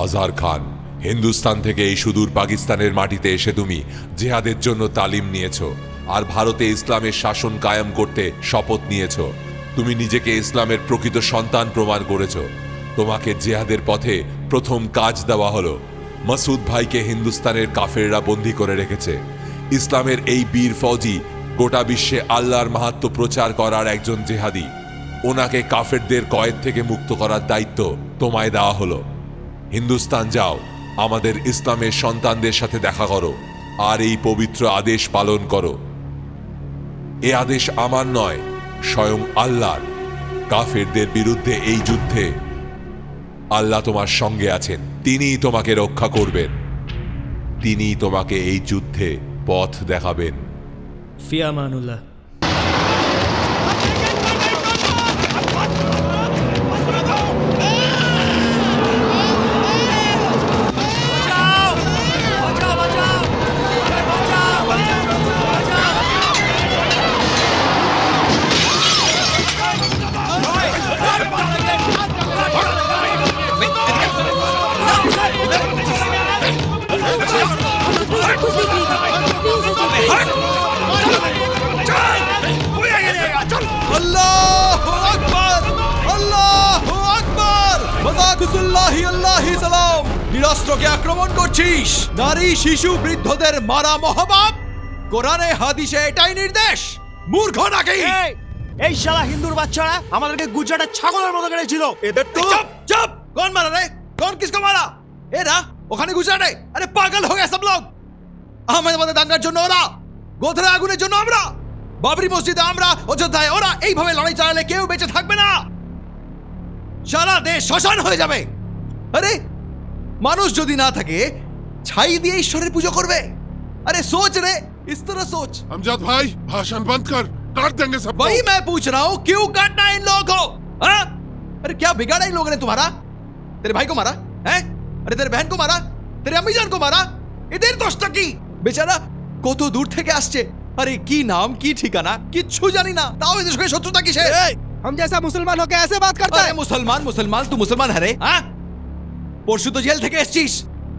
আজহার খান, হিন্দুস্তান থেকে এই সুদূর পাকিস্তানের মাটিতে এসে তুমি জিহাদের জন্য তালিম নিয়েছো আর ভারতে ইসলামের শাসন কায়েম করতে শপথ নিয়েছো। তুমি নিজেকে ইসলামের প্রকৃত সন্তান প্রমাণ করেছো। তোমাকে জিহাদের পথে প্রথম কাজ দেওয়া হলো। মাসুদ ভাইকে হিন্দুস্তানের কাফেররা বন্দী করে রেখেছে। ইসলামের এই বীর ফৌজি গোটা বিশ্বে আল্লাহর মাহাত্ম্য প্রচার করার একজন জিহাদি। ওনাকে কাফেরদের কয়েদ থেকে মুক্ত করার দায়িত্ব তোমায় দেওয়া হলো। হিন্দুস্তান যাও, আমাদের ইসলামের সন্তানদের সাথে দেখা করো আর এই পবিত্র আদেশ পালন করো। এ আদেশ আমার নয়, স্বয়ং আল্লাহর। কাফেরদের বিরুদ্ধে এই যুদ্ধে আল্লাহ তোমার সঙ্গে আছেন। তিনিই তোমাকে রক্ষা করবেন। তিনিই তোমাকে এই যুদ্ধে পথ দেখাবেন। ফি আমানুল্লাহ। রাসূলুল্লাহি আলাইহি সাল্লাম নিরস্ত্রকে আক্রমণ করছিস, নারী শিশু বৃদ্ধদের মারা মহাপাপ। কোরআনে হাদিসে এটাই নির্দেশ। মূর্খ নাকি? এই শালা হিন্দুর বাচ্চারা আমাদেরকে গুজরাটের ছাগলের মতো কেড়েছিল। এদের তো চুপ চুপ। कौन मारा रे? कौन किसको मारा? এরা ওখানে গুজরাটে। আরে পাগল হয়ে গেছে সব লোক। আহমেদাবাদে দাঙ্গার জন্য ওরা, গোধরা আগুনের জন্য আমরা, বাবরি মসজিদে আমরা, অযোধ্যায় ওরা। এইভাবে লড়াই চালালে কেউ বেঁচে থাকবে না, সারা দেশ শ্মশান হয়ে যাবে। আরে মানুষ যদি না থাকে ছাই দিয়ে ঈশ্বরের পুজো করবে? अरे सोच रे, इस तरह सोच। अमजद भाई भाषण बंद कर, काट देंगे सबको। वही मैं पूछ रहा हूं, क्यों काटना इन लोगों को? हाँ? अरे क्या बिगाड़ा इन लोगों ने तुम्हारा? तेरे भाई को मारा है? अरे तेरे बहन को मारा, तेरे अम्मी जान को मारा। এদের দোষটা কি? বেচারা কত দূর থেকে আসছে। আরে কি নাম কি ঠিকানা কিচ্ছু জানি না, তাও এদের সঙ্গে শত্রুতা কিসের? हम जैसा मुसलमान होकर ऐसे बात करता আরে মুসলমান মুসলমান তু মুসলমান है रे? हाँ? পরশু তো জেল থেকে এসেছিস,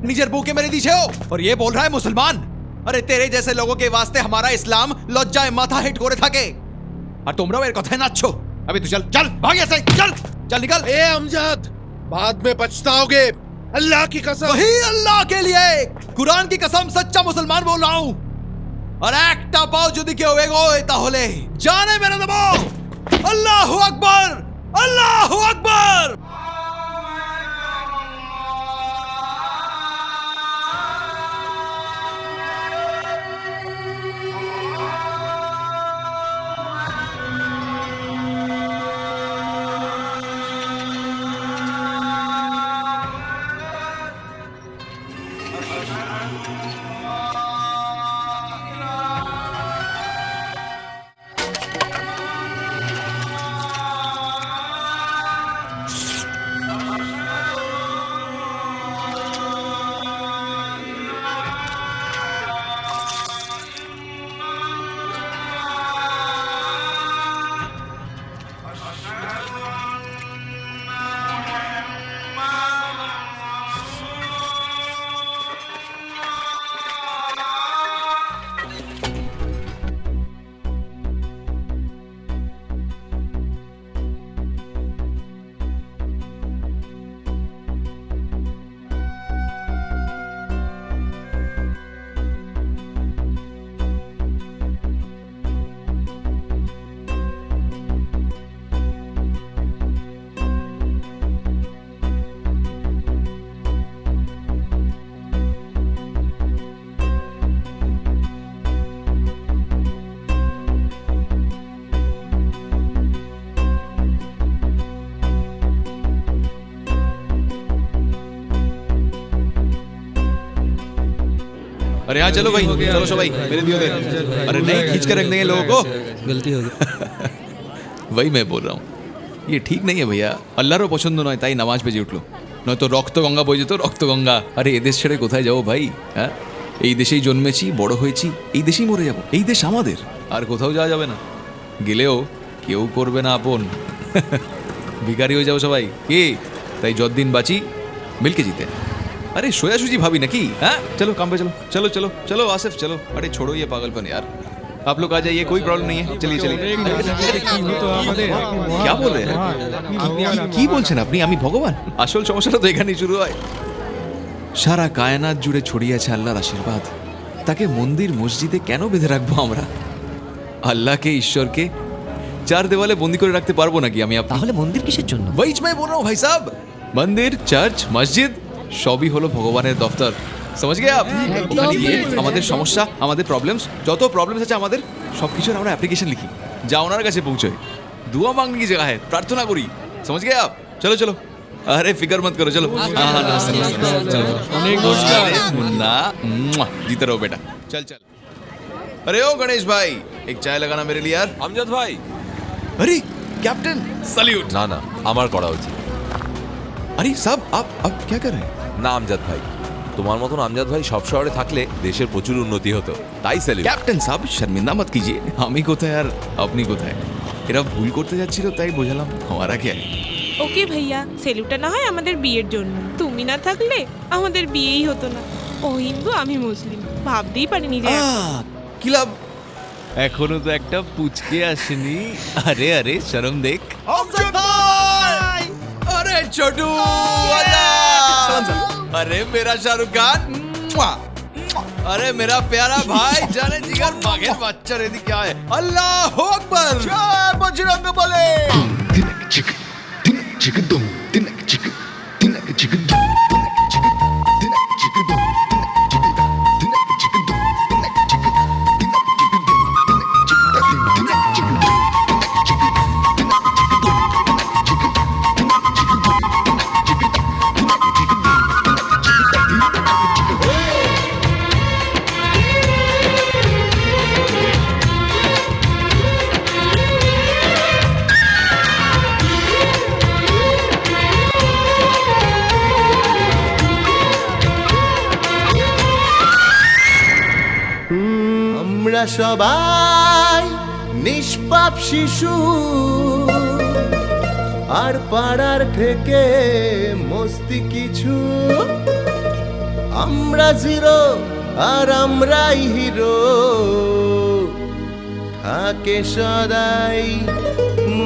নিজের বউকে মেরে দিয়েছে ও, और ये बोल रहा है मुसलमान। अरे तेरे जैसे लोगों के वास्ते हमारा इस्लाम লজ্জায় মাথা হেট করে থাকে, আর তোমরাও এর কথায় নাচছো। अभी तू चल चल भाग यहाँ से, चल चल निकल। ए अमजद, बाद में पछताओगे, अल्लाह की कसम। वही अल्लाह के लिए कुरान की कसम सच्चा मुसलमान बोल रहा हूं। और একটা পাও যদি কেউ এগোয় তাহলে জানে মেরে দেব। আল্লাহু আকবার, আল্লাহু আকবার। अरे यहाँ चलो भाई, चलो सो भाई, मेरे दियो दे। अरे नहीं, खींच कर रख देंगे लोगों को। गलती हो गई। वही मैं बोल रहा हूँ, ये ठीक नहीं है भैया। আল্লাহরও পছন্দ নয়, তাই নামাজ বেজে উঠলো, নয়তো রক্ত গঙ্গা বয়ে যেত, রক্ত গঙ্গা। আরে এদেশ ছেড়ে কোথায় যাবো ভাই? হ্যাঁ, এই দেশেই জন্মেছি, বড় হয়েছি, এই দেশেই মরে যাব। এই দেশ আমাদের, আর কোথাও যাওয়া যাবে না। গেলেও কেউ করবে না আপন, ভিখারি হয়ে যাবো সবাই। কে? তাই যতদিন বাঁচি মিলকে জিতে। अरे सोया सूजी भाभी ना की? हाँ चलो काम पे चलो, चलो चलो चलो आसिफ चलो। अरे छोड़ो ये पागलपन यार, आप लोग आ जाइए, कोई प्रॉब्लम नहीं है। चलिए चलिए। क्या बोल रहे हैं? কি বলছেন আপনি? আমি ভগবান? আসল সমস্যাটা তো এখানেই শুরু হয়। সারা কায়নাত জুড়ে ছড়িয়ে আছে আল্লাহর আশীর্বাদ, তাকে মন্দির মসজিদে কেন বেঁধে রাখবো আমরা? আল্লাহকে ঈশ্বরকে চার দেওয়ালে বন্দি করে রাখতে পারবো নাকি আমি? তাহলে মন্দির কিসের জন্য? वही मैं बोल रहा हूँ भाई साहब, मंदिर चर्च मस्जिद সবই হলো ভগবানের দফতর। समझ गए आप? ওখানে গিয়ে আমাদের সমস্যা, আমাদের প্রবলেমস, যত প্রবলেমস আছে আমাদের সবকিছুর আমরা অ্যাপ্লিকেশন লিখি, যা ওনার কাছে পৌঁছয়। दुआ मांगने की जगह है, प्रार्थना करी। समझ गए आप? चलो चलो। अरे फिक्र मत करो, चलो। मुन्ना जीते रहो बेटा, चल चल। अरे ओ गणेश भाई, एक चाय लगाना मेरे लिए यार। আমজাদ ভাই। अरे कैप्टन सैल्यूट। না না, আমার করা উচিত। अरे साहब आप क्या कर रहे हैं? না আমজাদ ভাই, তোমার মতন আমজাদ ভাই সব শহরে থাকলে দেশের প্রচুর উন্নতি হতো, তাই স্যালুট। ক্যাপ্টেন সাহেব শর্মিন্দা মত কিজিয়ে, আমি কোথায় আর আপনি কোথায়? এরা ভুল করতে যাচ্ছিল, তাই বোঝালাম। আমারা কে? ওকে ভাইয়া, সেলুটটা না হয় আমাদের বিয়ের জন্য। তুমি না থাকলে আমাদের বিয়েই হতো না। ও হিন্দু, আমি মুসলিম, ভাবতেই পারিনি যে কি লাভ? এখনো তো একটা পুচকে আসেনি। আরে আরে শরম দেখ। আমজাদ ভাই! আরে छोटू अरे मेरा शाहरुख खान मुआ, मुआ। अरे मेरा प्यारा भाई जाने जिगर बाघेर বাচ্চা রেডি क्या है अल्लाह अकबर জয় বজরঙ্গ বলে। আমরা সবাই নিষ্পাপ শিশু, আর পাড়ার থেকে মস্তি কিছু। আমরা জিরো আর আমরাই হিরো, থাকে সদাই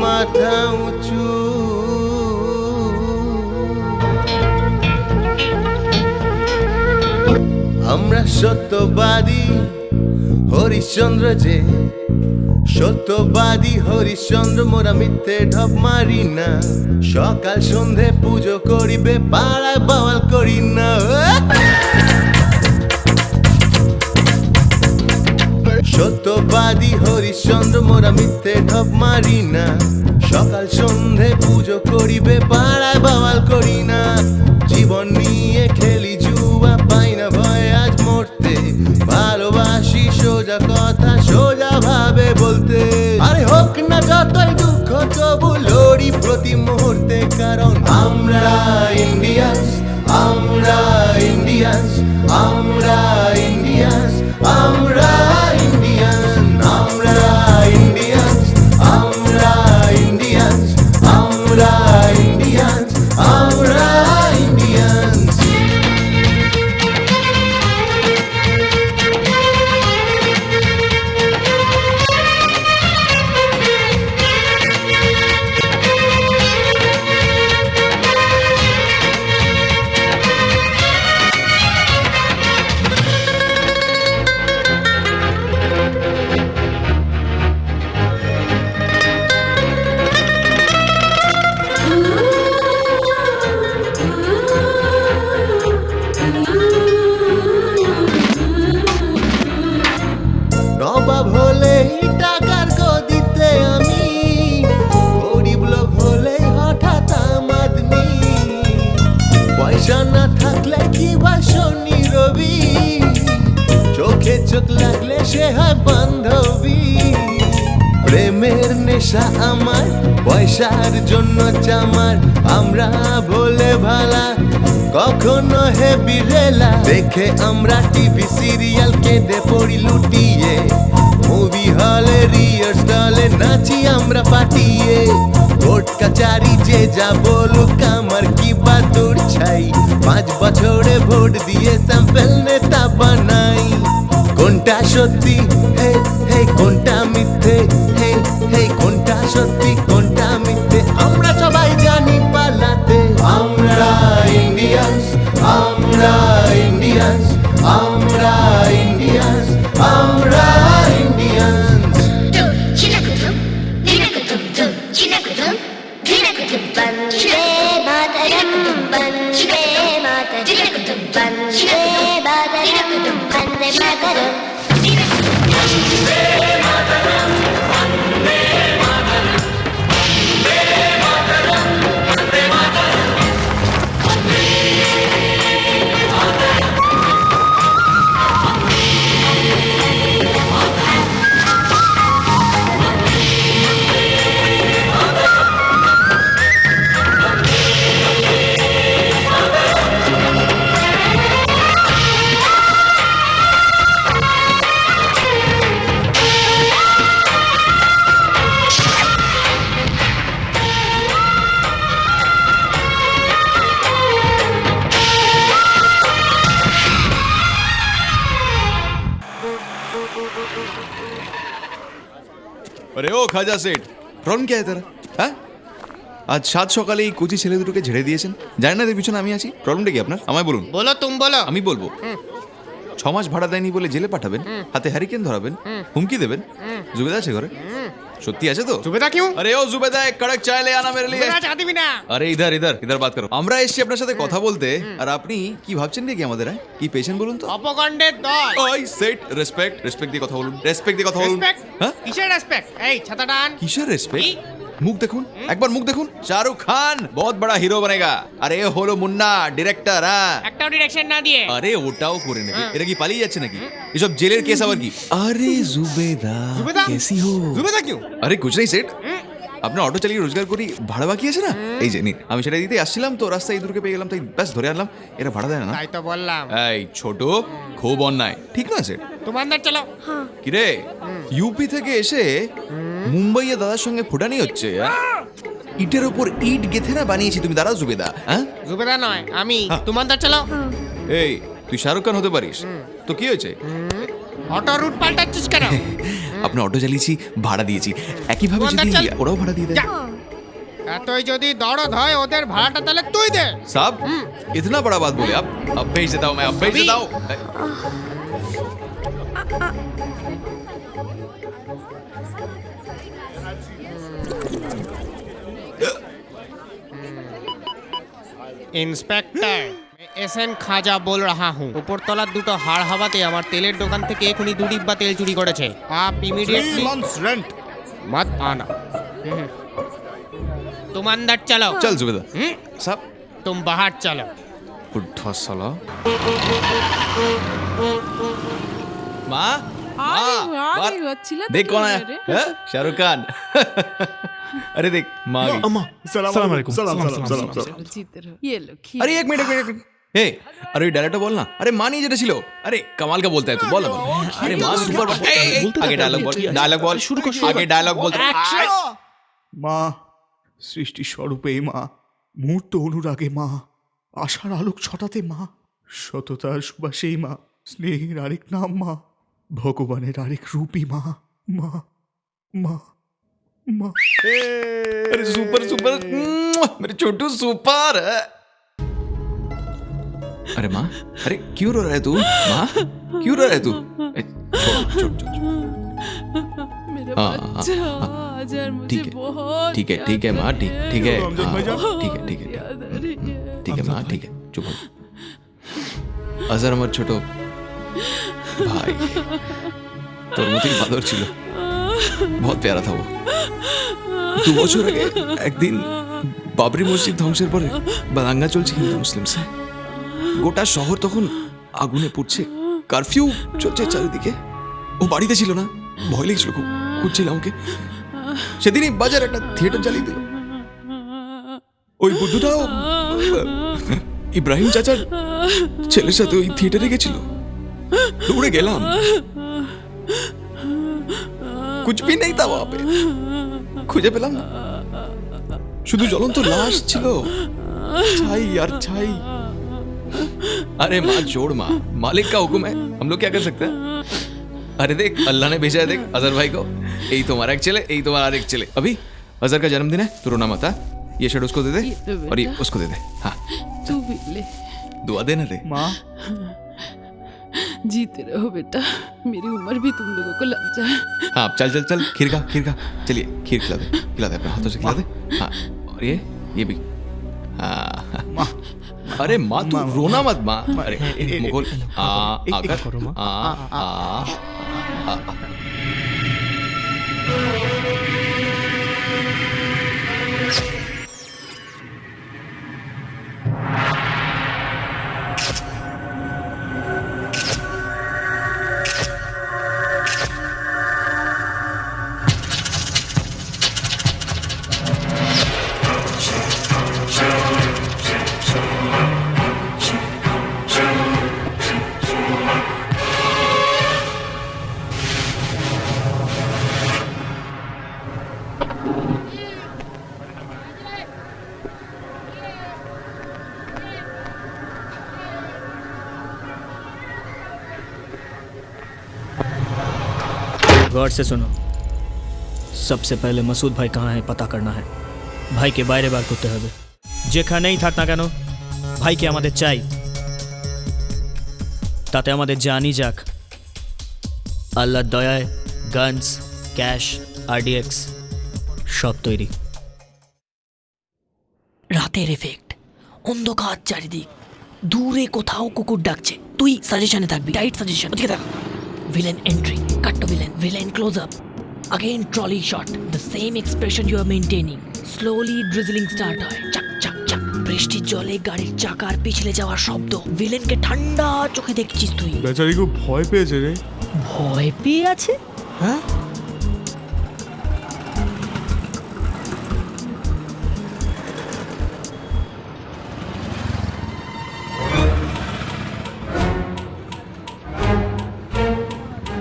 মাথা উঁচু। আমরা সত্যবাদী হরিশ্চন্দ্র যে, সত্যবাদী হরিশ্চন্দ্র মোরা মিথ্যে ঢপ মারি না। সকাল সন্ধে পুজো করিবে পাড়ায় বাওয়াল করি না। সত্যবাদী হরিশ্চন্দ্র মোরা মিথ্যে ঢপ মারি না। সকাল সন্ধে পুজো করিবে পাড়ায় বাওয়াল করি না। জীবন নিয়ে খেলি জুয়া, পাই না ভয় আজ মরতে। ভালোবাসি সোজা কথা সোজা ভাবে বলতে। আরে হোক না যতই দুঃখ তবু লড়ি প্রতি মুহূর্তে, কারণ আমরা ইন্ডিয়ান্স, আমরা ইন্ডিয়ান্স, আমরা ইন্ডিয়ান্স, আমরা ইন্ডিয়ান্স, আমরা ইন্ডিয়ান্স, আমরা ইন্ডিয়ান্স, আমরা ইন্ডিয়ান্স, আমরা ইন্ডিয়ান্স। নবাব হলেই টাকার গদিতে আমি, গরিব লোক হলেই হঠাৎ আমাদনি। পয়সা না থাকলে কি বা শনি রবি, চোখে চোখ লাগলে সে হয় বান্ধবী। প্রেমের নেশা আমার, পয়সার জন্য চামার। আমরা ভোলে ভালা কখনো হে বিরেলা, দেখে আমরা টিভি সিরিয়াল কেঁদে পড়ি লুটিয়ে। মুভি হলে রিহার্সালে নাচি আমরা পাঠিয়ে। কোর্ট কাচারি যে যা বলুক আমার কি বাতুর ছাই। 5 বছরে ভোট দিয়ে স্যাম্পল নেতা বানাই। কোনটা সত্যি হে হে কোনটা মিথ্যে, হে হে কোনটা সত্যি কোনটা মিথ্যে, আমরা সবাই জানি পালাতে। আমরা ইন্ডিয়ান্স, আমরা ইন্ডিয়ান্স, আমরা ইন্ডিয়ান্স, আমরা ইন্ডিয়ান্স। वन्दे मातरं वन्दे मातरं वन्दे मातरं वन्दे मातरं। अरे ओ खाजा सेठ प्रॉब्लम क्या है तेरा हाँ? আজ সাত সকালে এই কচি ছেলে দুটোকে ঝেড়ে দিয়েছেন। জানেন না এদের পিছনে আমি আছি? প্রবলেমটা কি আপনার? আমায় বলুন। बोलो तुम बोलो আমি বলবো 6 মাস ভাড়া দেয়নি বলে জেলে পাঠাবেন, হাতে হ্যারিকেন ধরাবেন, হুমকি দেবেন। জুবেদা আছে ঘরে? সত্যি আছে তো? जुबेदा क्यों আরে ও জুবেদা এক কড়ক চায় লে আনা মেরে লিয়ে। जुबेदा चाहती भी ना আরে ইধার ইধার ইধার বাত করো। আমরা এসেছি আপনার সাথে কথা বলতে, আর আপনি কি ভাবছেন কি আমাদের? কি পেশেন্ট বলুন তো? অপকণ্ডের দল ওই সেট রেসপেক্ট রেসপেক্ট দিয়ে কথা বলুন, রেসপেক্ট দিয়ে কথা বলুন। রেসপেক্ট হ্যাঁ কিসের রেসপেক্ট এই ছাতা টান কিসের রেসপেক্ট? মুখ দেখুন, একবার মুখ দেখুন। শাহরুখ খান বহুত বড় হিরো বনেগা। আরে এ হলো মুন্না ডিরেক্টর। হ্যাঁ একটাও ডিরেকশন না দিয়ে আরে ওটাও করে নেবে। এরা কি পালিয়ে যাচ্ছে নাকি? এসব জেলের কেস আবার কি? আরে জুবেদা जुबेदा কেসি হো? जुबेदा क्यों আরে কুছ নেই সেট, আপনার অটো চালিয়ে রোজগার করি, ভাড়া বাকি আছে না, এই যে নিন। আমি সেটা দিতে আসছিলাম তো রাস্তায় ইঁদুরকে পেয়ে গেলাম, তাই ব্যাস ধরে আনলাম। এরা ভাড়া দেয় না। তাই তো বললাম এই ছোট খুব অন্যায়, ঠিক না সেট? तुम अंदर चलो কিরে ইউপি থেকে এসে মুম্বাইয়ে দাদার সঙ্গে ফুটানি হচ্ছে? ইটের উপর ইট গেথে না বানিয়েছি তুমি, দাঁড়াও জুবেদা। হ্যাঁ जुबेदा নয় আমি तुम अंदर चलो এই তুই শাহরুখ খান হতে পারিস তো কি হয়েছে? অটো রুট পাল্টাচ্ছিস কেন আপনার অটো চালিয়েছি, ভাড়া দিয়েছি, একইভাবে তুই যদি চল। ওরাও ভাড়া দিয়ে দেয়। যা। এতই যদি দরদ হয় ওদের ভাড়াটা তাহলে তুই দে साहब इतना बड़ा बात बोले आप? अब भेज देता हूँ मैं, अब भेज अभी? देता हूँ। ইন্সপেক্টর এসএন খাজা বল রাহা হুঁ উপরতলার দুটো হাড় হাওয়াতে আমার তেলের দোকান থেকে এখনই 2 ডিব্বা তেল চুরি করেছে আপ ইমিডিয়েটলি রেন্ট मत आना तुम अंदर चलो चल जुबेदा साहब, तुम बाहर चलो बुढ़ा साला। माँ देख कौन आया? हैं? शाहरुख खान। अरे देख माँ आ गई। सलाम अलैकुम। ये लो खीर। अरे एक मिनट एक मिनट हे, अरे डायरेक्टर बोल ना। अरे माँ नहीं जेटा छिलो। अरे कमाल का बोलता है तू, बोल अब। अरे माँ सुपर आगे डायलॉग बोल, डायलॉग बोल, शुरू कर, आगे डायलॉग बोल। মা সৃষ্টি স্বরূপে মা, মূর্ত অনুরাগে মা, আশার আলোক ছটাতে মা, সততার সুবাসেই মা, স্নেহের আরেক নাম মা, ভগবানের আরেক রূপী মা, মা মা মা। अरे सुपर सुपर मेरे छोटू सुपर। अरे माँ, अरे क्यों रो रहा है तू? माँ क्यों रो रहा है तू? छोड़ छोड़ छोड़। मेरा हाँ, बच्चा आज यार मुझे ठीक है, बहुत ठीक है ठीक है माँ, ठीक ठीक है हाँ, ठीक है ठीक है याद आ रही है। ठीक है माँ, ठीक है चुप हो। अजहर আমার ছোট ভাই, তোর মতোই বাদর ছিল, बहुत प्यारा था वो। 2 বছর আগে একদিন বাবরি মসজিদ ধ্বংসের পরে বাদাঙ্গা চলছে হিন্দু মুসলিমসে, গোটা শহর তখন আগুনে পুড়ছে, কারফিউ চলছে চারিদিকে। ও বাড়িতে ছিল না, ভয় লেগেছিল খুব, খুঁজছিলাম ওকে। সেদিনই বাজার একটা থিয়েটার জ্বালিয়ে দিল। ওই বুদ্ধুটাও ইব্রাহিম চাচার ছেলের সাথে ওই থিয়েটারে গেছিল। দৌড়ে গেলাম, कुछ भी नहीं था वहां पे, খুঁজে পেলাম না, শুধু জ্বলন্ত লাশ ছিল, ছাই আর ছাই। अरे माँ छोड़ माँ, मालिक का हुक्म है, हम लोग क्या कर सकते हैं? अरे देख अल्लाह ने भेजा है, देख अजहर भाई को, यही तुम्हारा एक चले, यही तुम्हारा एक चले। अभी अजहर का जन्मदिन है, तो रोना मत। ये शर्ट उसको दे दे ये तो और ये बेटा। उसको दे दे। हाँ तू भी ले, दुआ देना रे। মা जीते रहो बेटा, मेरी उम्र भी तुम लोगों को लग जाए। हाँ चल चल चल, खीर खा खीर खा, चलिए खीर खिला दे अपने हाथों से खिला दे। हाँ और ये भी। हाँ अरे माँ तू रोना मत माँ। अरे मुकुल आकर गौर से सुनो, सबसे पहले मसूद भाई कहाँ है पता करना है। ভাইকে বাইরে বার করতে হবে। যেখানেই থাক না কেন ভাইকে আমাদের চাই, তাতে আমাদের জানই যাক। আল্লাহর দয়ায় গানস, ক্যাশ, RDX সব তৈরি। রাতের এফেক্ট, অন্ধকার চারিদিক, দূরে কোথাও কুকুর ডাকছে, তুই সাজেশনে থাকবি, টাইট সাজেশন। ওদিকে দেখ, villain entry, cut to villain, villain close up, again trolley shot, the same expression you are maintaining, slowly drizzling start হয়, চাক চাক চাক, বৃষ্টির জলে গাড়ির চাকার পিছলে যাওয়ার শব্দ, ভিলেনকে ঠান্ডা চোখে দেখছিস তুই। বেচারি খুব ভয় পেয়েছে রে। ভয় পেয়ে আছে? হ্যাঁ,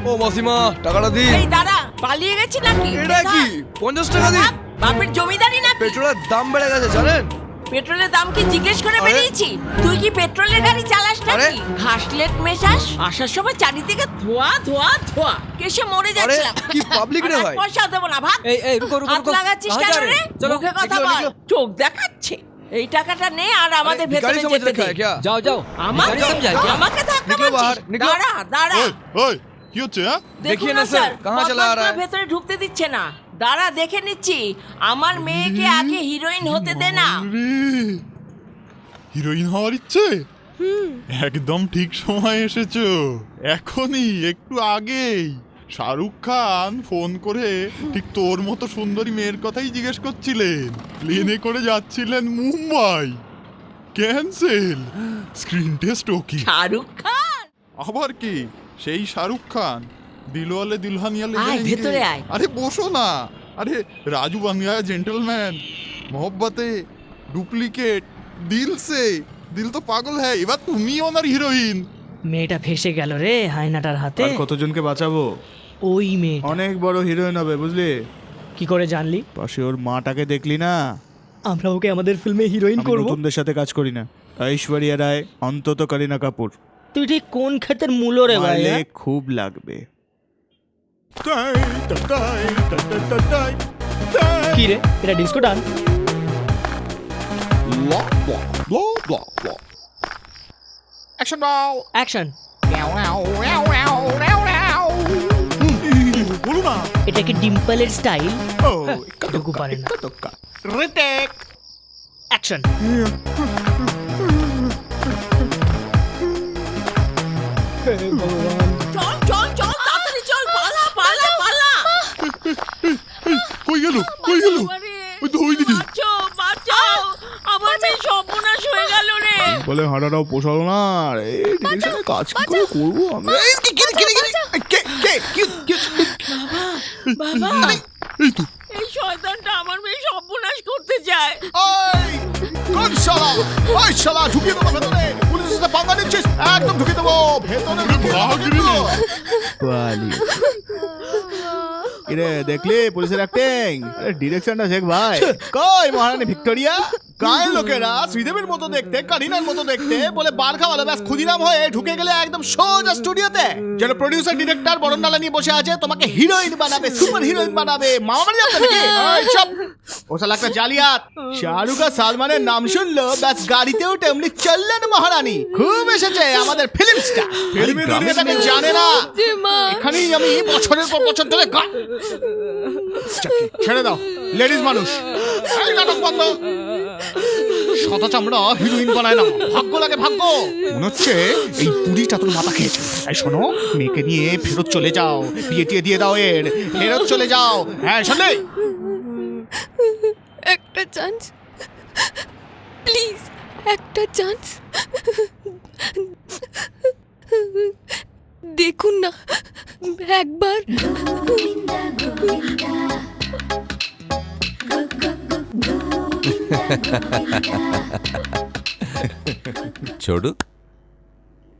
ও মাসিমা, টাকাটা দিন। এই দাদা পালিয়ে গেছি নাকি? এটা কি 50 টাকা দিন। বাপের জমিদারি না? পেট্রোলের দাম বেড়ে গেছে জানেন? পেট্রোলের দাম কি জিজ্ঞেস করে আরে, বেরিয়েছি? তুই কি পেট্রোলের গাড়ি চালাস আরে, নাকি? ঘাসলেট মেশাস? আসার সময় চারিদিকে ধোয়া ধোয়া ধোয়া, কেসে মরে আরে যাচ্ছিলাম। কি পাবলিক রে আর এক ভাই। পয়সা দেবো না, ভাগ। এই রুকো রুকো হাত রুকো। লাগাচ্ছিস কাহা কেন যা রে? রে? চলো, মুখে কথা নিকলো, বল, নিকলো। চোখ দেখাচ্ছে। এই টাকাটা নে আর আমাদের अरे, ভেতরে भिखारी समझ যেতে रखा দে। है क्या? जाओ जाओ। আমাকে भिखारी समझा है क्या? আমাকে ধাক্কা निकलो बाहर, মারছিস? निकलो। দাঁড়া দাঁড়া। ওই কি হচ্ছে? হ্যাঁ, দেখুন देखिए ना सर, कहाँ चला आ रहा है? ভেতরে ঢুকতে দিচ্ছে না। দাঁড়া দেখে নিচ্ছি। আমার মেয়েকে আগে হিরোইন হতে দে না। হিরোইন হওয়ার ইচ্ছে? একদম ঠিক সময় এসেছো। এখনই, একটু আগেই শাহরুখ খান ফোন করে ঠিক তোর মতো সুন্দরী মেয়ের কথাই জিজ্ঞেস করছিলেন। প্লেনে করে যাচ্ছিলেন Mumbai. Cancel, screen test okay. Shahrukh Khan? আবার কি সেই শাহরুখ খান? দিলওয়ালে দুলহানিয়া লে আয়, জায়েঙ্গে। ভেতরে আয়। আরে বসো না। আরে রাজু বান গায়া জেন্টলম্যান, মোহব্বতে ডুপ্লিকেট, দিল সে দিল তো পাগল হ্যায়। এবার তুমি ওনার হিরোইন। মেয়েটা ফেসে গেল রে হায়নাটার হাতে। আর কতজনকে বাঁচাবো? ওই মেয়ে অনেক বড় হিরোইন হবে, বুঝলি? কি করে জানলি? পাশে ওর মাটাকে দেখলি না? আমরা ওকে আমাদের ফিল্মে হিরোইন আমি নতুনদের সাথে কাজ করি না। ঐশ্বরিয়া রায়, অন্তত করিনা কাপুর। তুই ঠিক কোন ক্ষেতের মূল্য রে ভাই? মারলে খুব লাগবে। কি রে, এটা ডিস্কো ডান্স? অ্যাকশন দাও। অ্যাকশন। বলো না। এটা কি ডিম্পলের স্টাইল? ও, টুকু পারে না। টক্কা। রিটেক। অ্যাকশন। চল চল চল, তাড়াতাড়ি চল, পালা পালা পালা। কই গেল? কই গেল? ওই তো ওইদিকে। বাঁচো বাঁচাও, আমার মেয়ে সর্বনাশ হয়ে গেল রে। বলে হাঁটাটাও পোষালো না। এই ডিরেকশনে কাজ কি করে করবো আমি? বাবা, এই তো। এই শয়তানটা আমার মেয়ে সর্বনাশ করতে চায়। কোন শালা? ওই শালা, ঢুকিয়ে দেবো ভেতরে। পুলিশের সাথে পাঙ্গা নিচ্ছিস? একদম ঢুকিয়ে দেবো ভেতরে। কিরে, দেখলি পুলিশের অ্যাক্টিং? আরে ডিরেকশনটা শেখ ভাই। কই মহারানী ভিক্টোরিয়া? গায়ের লোকেরা শ্রীদেবীর মতো দেখতে, কারিনার মতো দেখতে বলে বার খাওয়ালে ব্যাস ক্ষুদিরাম হয়ে ঢুকে গেলে একদম সোজা স্টুডিওতে। যেন প্রডিউসার ডিরেক্টর বরণডালা নিয়ে বসে আছে, তোমাকে হিরোইন বানাবে, সুপার হিরোইন বানাবে। মামা বাড়ি যাচ্ছে নাকি? এই চুপ! ও শালা একটা জালিয়াত। শাহরুখ আর সালমানের নাম শুনলো ব্যাস গাড়িতে উঠে এমনি চললেন মহারানী। খুব এসেছে আমাদের ফিল্ম স্টার। ফিল্মের দুনিয়াটাকে জানে না। এখানেই আমি বছরের পর বছর ধরে ছেড়ে দাও, লেডিস মানুষ। এই নাটক বন্ধ। শত চামড়া হিরোইন বানায় না, ভাগ্য লাগে ভাগ্য। মনে হচ্ছে এই পুরিটা তোর মাথা খেয়েছে। এই শোনো, মেয়েকে নিয়ে ফেরত চলে যাও, বিয়ে টিয়ে দিয়ে দাও এর, ফেরত চলে যাও। হ্যাঁ শুনলে? একটা চান্স প্লিজ, একটা চান্স দেখুন না একবার। ছোটু,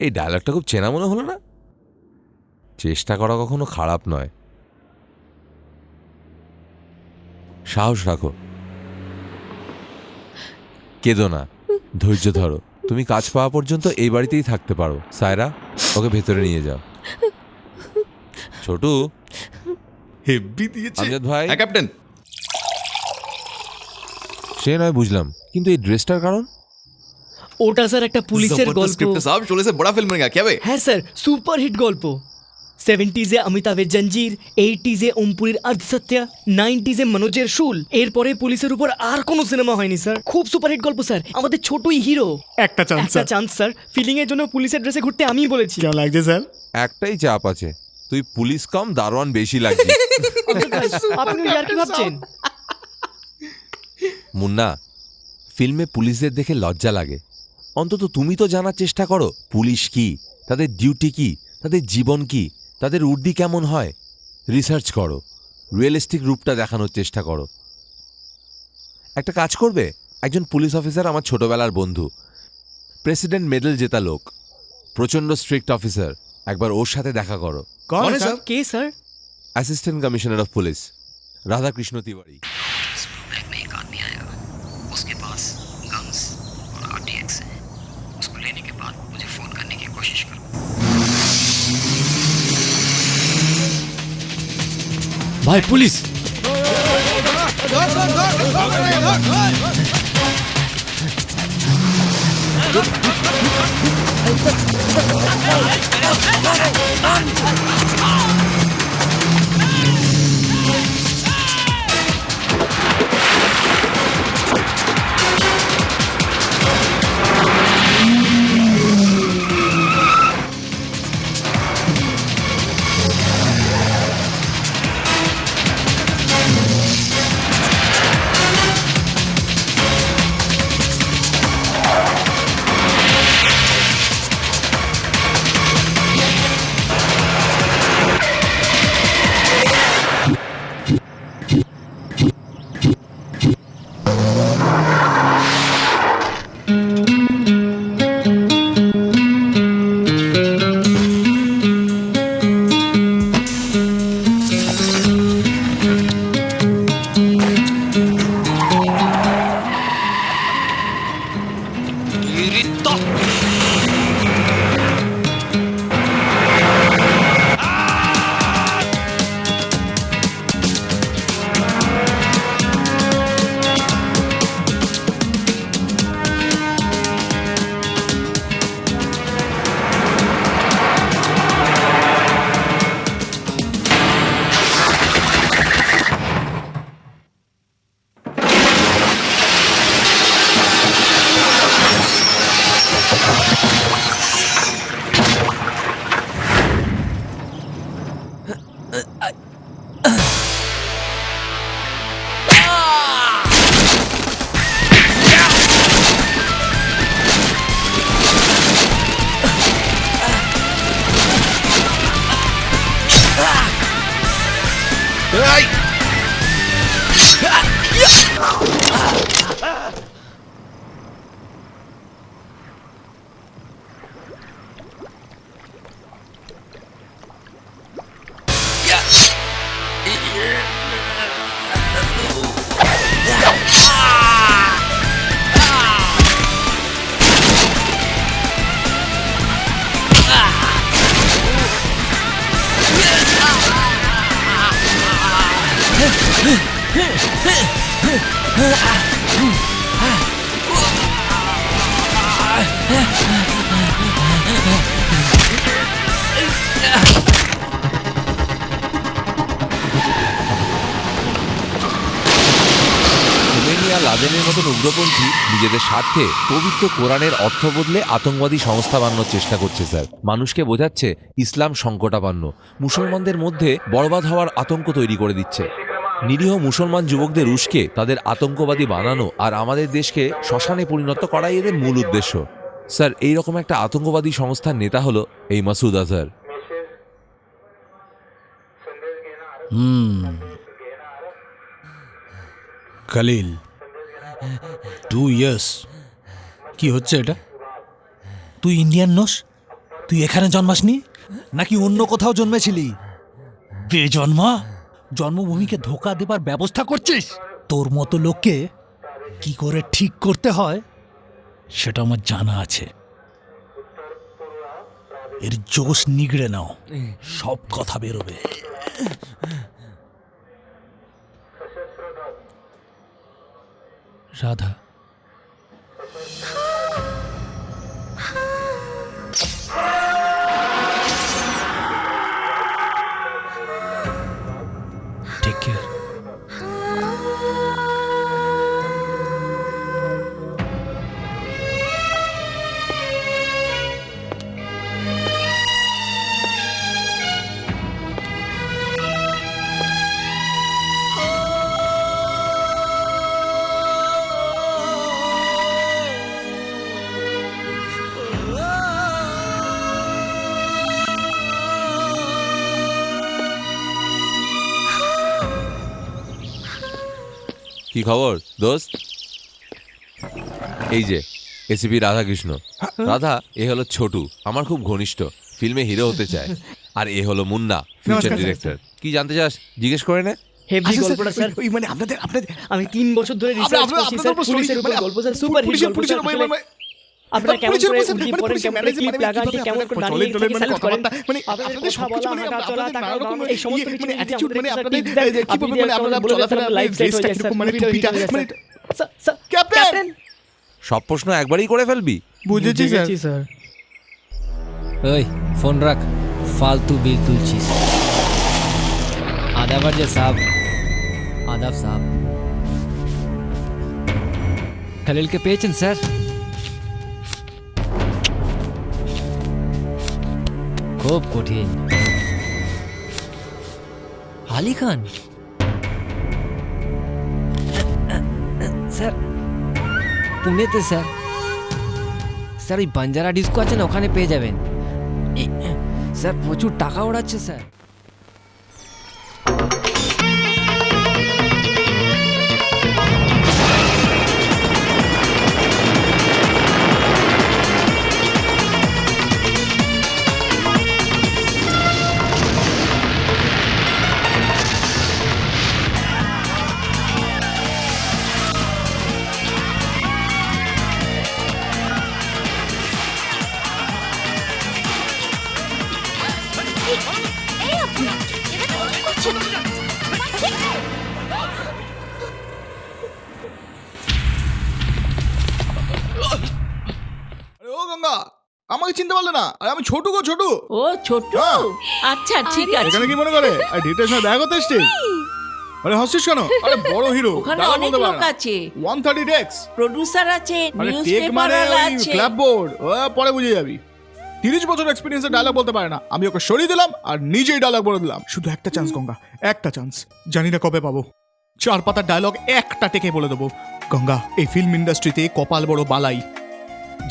এই ডায়লগটা খুব চেনা মনে হলো না? চেষ্টা করা কখনো খারাপ নয়। সাহস রাখো, কেঁদো না, ধৈর্য ধরো। তুমি কাজ পাওয়া পর্যন্ত এই বাড়িতেই থাকতে পারো। সায়রা, ওকে ভেতরে নিয়ে যাও। ছোটু, হেভি দিয়েছে আমজাদ ভাই। ক্যাপ্টেন। সে নয় বুঝলাম, কিন্তু এই ড্রেসটার কারণ? ওটা স্যার একটা পুলিশের গল্প। स्क्रिप्ट साहब शोले से बड़ा फिल्म बनेगा क्या बे? হ্যাঁ স্যার, সুপার হিট গল্প। 70s-এ অমিতাভের জঞ্জির, 80s-এ ওমপুরীর অর্ধসত্য, 90s-এ মনোজের শুল। এরপরে পুলিশের উপর আর কোনো সিনেমা হয়নি স্যার। খুব সুপারহিট গল্প স্যার, আমাদের ছোটই হিরো। একটা চান্স একটা চান্স স্যার, ফিলিং এর জন্য পুলিশের ড্রেসে ঘুরতে আমিই বলেছি। কেমন লাগছে স্যার? একটাই চাপ আছে, তুই পুলিশ কম দারোয়ান বেশি লাগছে। আপনি আর কি ভাবছেন? মুন্না, ফিল্মে পুলিশদের দেখে লজ্জা লাগে, অন্তত তুমি তো জানার চেষ্টা করো পুলিশ কি, তাদের ডিউটি কি, তাদের জীবন কি, তাদের উর্দি কেমন হয়। রিসার্চ করো, রিয়েলিস্টিক রূপটা দেখানোর চেষ্টা করো। একটা কাজ করবে, একজন পুলিশ অফিসার আমার ছোটবেলার বন্ধু, প্রেসিডেন্ট মেডেল জেতা লোক, প্রচণ্ড স্ট্রিক্ট অফিসার, একবার ওর সাথে দেখা করো। कौन है sir? K sir? Assistant commissioner of police Radhakrishna Tiwari. में एक आदमी आएगा, उसके पास गन्स और RTX है। उसको लेने के बाद मुझे फोन करने की कोशिश करो। ভাই পুলিশ! লাদেনের মতন উগ্রপন্থী নিজেদের স্বার্থে পবিত্র কোরআনের অর্থ বদলে আতঙ্কবাদী সংস্থা বানানোর চেষ্টা করছে স্যার। মানুষকে বোঝাচ্ছে ইসলাম সংকটাপন্ন, মুসলমানদের মধ্যে বরবাদ হওয়ার আতঙ্ক তৈরি করে দিচ্ছে। নিরীহ মুসলমান যুবকদের উস্কে তাদের আতঙ্কবাদী বানানো আর আমাদের দেশকে শ্মশানে পরিণত করাই এদের মূল উদ্দেশ্য। স্যার, এইরকম একটা আতঙ্কবাদী সংস্থার নেতা হলো এই মাসুদ আজহার। খালিল 2 ইয়ার্স কি হচ্ছে এটা? তুই ইন্ডিয়ান নোস? তুই এখানে জন্মাসনি নাকি অন্য কোথাও জন্মেছিলি? বেজন্মা জন্মভূমিকে ধোকা দেবার ব্যবস্থা করছিস। তোর মতো লোককে কি করে ঠিক করতে হয় সেটা আমার জানা আছে। এর জোশ নিগড়ে নাও, সব কথা বেরোবে। রাধা। Take care. কি খবর দোস্ত? এই যে এসিপি রাধাকৃষ্ণ। রাধা, এ হলো ছোটু, আমার খুব ঘনিষ্ঠ, ফিল্মে হিরো হতে চায়। আর এ হলো মুন্না, ফিউচার ডিরেক্টর। কি জানতে চাস জিজ্ঞেস করে নে। হেভি গল্পটা স্যার। ওই মানে আপনাদের আমি 3 বছর ধরে রিসার্চ করছি স্যার, পুলিশের উপর গল্প স্যার, সুপার হিট গল্প স্যার। আপনারা কেমন করে উঠি পড়েন, কেমন করে ক্লিপ লাগান, ঠিক কেমন করে দাঁড়িয়ে থেকে স্যালুট করেন, মানে আপনাদের কথা বলা, হাঁটা চলা, টাকা কামানো, এই সমস্ত কিছু মানে অ্যাটিটিউড, মানে আপনাদের কি বলবেন, মানে আপনারা চলাফেরা, লাইফ সেট হয়ে যায় স্যার, মানে টুপিটা, মানে ক্যাপ্টেন। সব প্রশ্ন একবারই করে ফেলবি? বুঝেছি স্যার। ওই ফোন রাখ, ফালতু বিল তুলছিস। আদাব সাহেব, আদাব সাহেব। খালিলকে পেয়েছেন স্যার? খুব কঠিন। আলী খান স্যার পুনেতে স্যার। স্যার ওই বাঞ্জারা ডিস্কো আছে না, ওখানে পেয়ে যাবেন স্যার। প্রচুর টাকা ওড়াচ্ছে স্যার। ও গঙ্গা, আমাকে চিনতে পারলে না? আরে আমি ছোটু গো, ছোটু। ও ছোটু, আচ্ছা ঠিক আছে। এখানে কি মনে করে আর ডিটেলস না দেখা করতে এসেছিস? আরে হাসছিস কেন? আরে বড় হিরো, ওখানে অনেক লোক আছে, 130 টেক্স, প্রোডিউসার আছে, আরে নিউজ টেক মানে পেপার ওই আছে। ক্লাব বোর্ড, ও পরে বুঝে যাবি। 30 বছর এক্সপেরিয়েন্সের ডায়লগ বলতে পারে না, আমি ওকে সরিয়ে দিলাম আর নিজেই ডায়লগ বলে দিলাম। শুধু একটা চান্স গঙ্গা, একটা চান্স, জানি না কবে পাবো। 4 পাতার ডায়লগ একটা টেকে বলে দেবো। গঙ্গা, এই ফিল্ম ইন্ডাস্ট্রিতে কপাল বড় বালাই,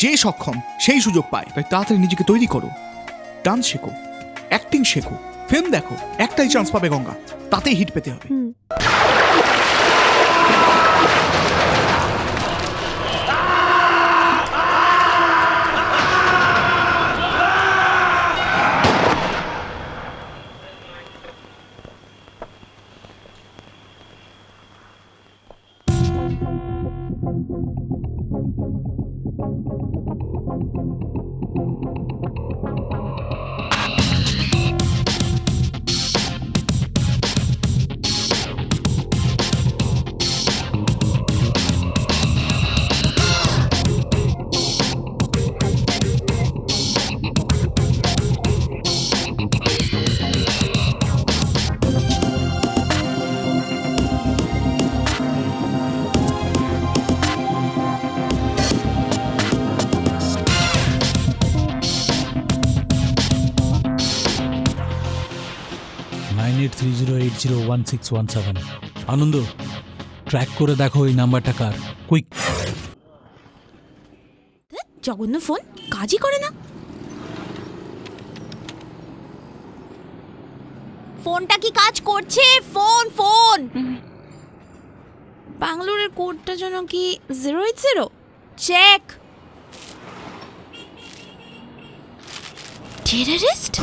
যে সক্ষম সেই সুযোগ পায়। তাই তাড়াতাড়ি নিজেকে তৈরি করো, ডান্স শেখো, অ্যাক্টিং শেখো, ফিল্ম দেখো, একটাই চান্স পাবে গঙ্গা, তাতেই হিট পেতে হবে। আনন্দ, ট্র্যাক করে দেখো এই নাম্বারটা কার। কুইক। জঘন্য ফোন, কাজই করে না। ফোনটা কি কাজ করছে? ফোন ফোন ব্যাঙ্গালোরের কোডটা যেন কি 080। Check. Terrorist,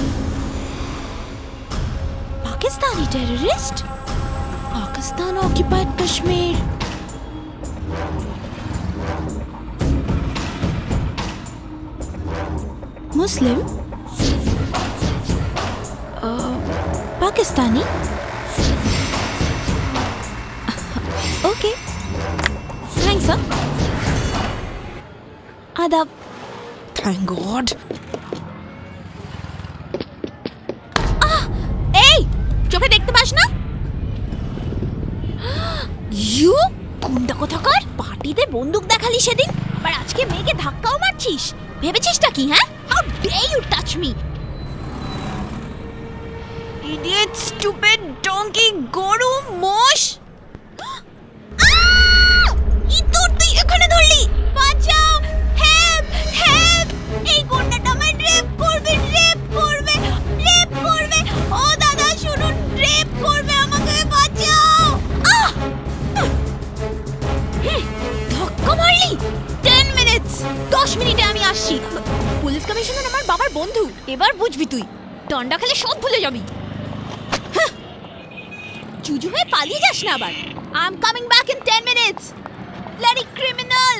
Pakistani terrorist, Pakistan occupied Kashmir. Muslim, Pakistani. Okay, thanks sir. आदाब। Thank God. এই চোখে দেখতে পাস না? ইউ গুন্ডা কোথাকার, পার্টিতে বন্দুক দেখালি সেদিন, আবার আজকে মেয়েকে ধাক্কাও মারছিস। ভেবেছিসটা কি? হ্যাঁ, how dare you touch me, idiot, stupid, donkey, গরু, মোষ। ইঁদুর তুই এখানে ধরলি, বাঁচাও, হেল্প হেল্প, এই গুন্ডাটা আমায় রেপ করবে, রেপ করবে, রেপ করবে। ও দাদা শুনুন, রেপ করবে আমাকে, বাঁচাও। ধাক্কা মারলি? 10 মিনিটস, 10 মিনিটে আমি আসছি। পুলিশ কমিশনার আমার বাবার বন্ধু, এবার বুঝবি তুই, ডন্ডা খেলে সব ভুলে যাবি। চুজু হয়ে পালিয়ে যাস না আবার। I am coming back in 10 minutes, bloody criminal.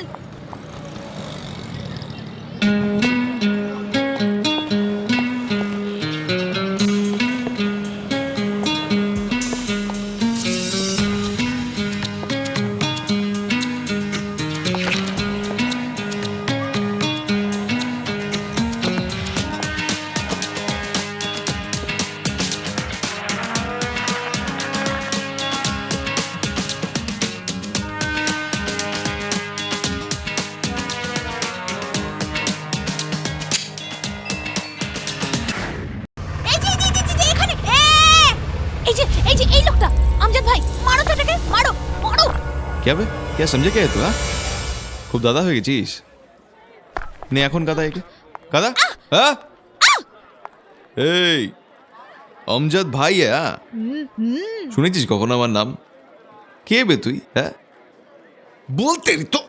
এই লোকটা আমজাদ ভাই, মারো তো এটাকে, মারো মারো। क्या बे, क्या समझे क्या है तू? हाँ, खूब दादा হয়ে গেছিস। নে এখন কাদা একে কাদা। হ্যাঁ এই আমজাদ ভাই, হ্যাঁ শুনেছিস কখনো আমার নাম? কে বে তুই? হ্যাঁ বলতে তো।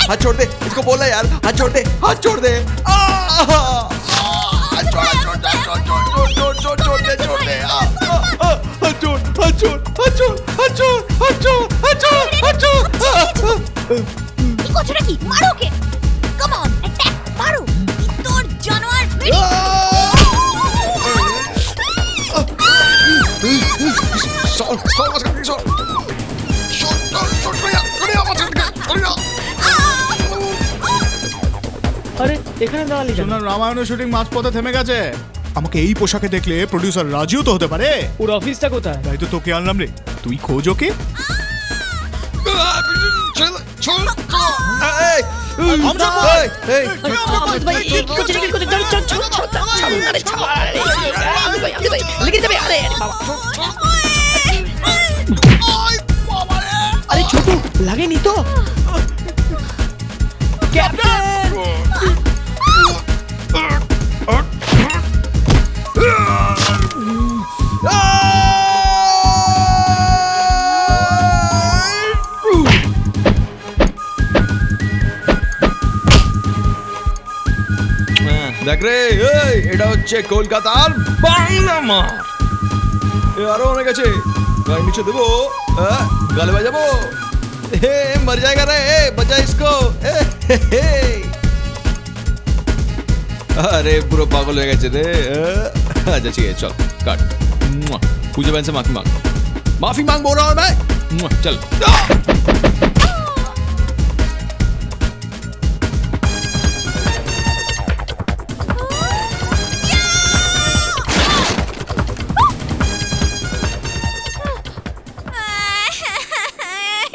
हाथ छोड़ दे, इसको बोला यार, हाथ छोड़ दे, हाथ छोड़ दे। हाथ छोड़, हाथ छोड़, हाथ छोड़, छोड़ छोड़ छोड़ छोड़ दे, छोड़ दे। हाथ छोड़, हाथ छोड़, हाथ छोड़, हाथ छोड़, हाथ छोड़, हाथ छोड़, हाथ छोड़। কি করছ নাকি? মারো ওকে, কাম অন, অ্যাটাক, মারো তোর জানোয়ার। সর সর মাছ কাটে, সর সর সর সর মাছ কাটে। আরে এখানে দাঁড়ালি কেন? শোনার রামায়ণের শুটিং মাঝপথে থেমে গেছে। আমাকে এই পোশাকে দেখলে প্রডিউসার রাজিও তো হতে পারে। ওর অফিসটা কোথায়? তাই তো তোকে আনলাম রে, তুই খোঁজ ওকে। আরে ছোটু, লাগেনি তো? দেখ রে, এটা হচ্ছে কলকাতার বাংলা মাঠ। আরো অনেক আছে, গায়ে নিচে দেবো, গালে বাজাবো। মর যায়গা রে, বাজা ইসকো। আরে পুরো পাগল হয়ে গেছে রে। আচ্ছা ঠিক আছে, চল কাট। पूजा बहन से माफी मांग बोल रहा हूं मैं। चल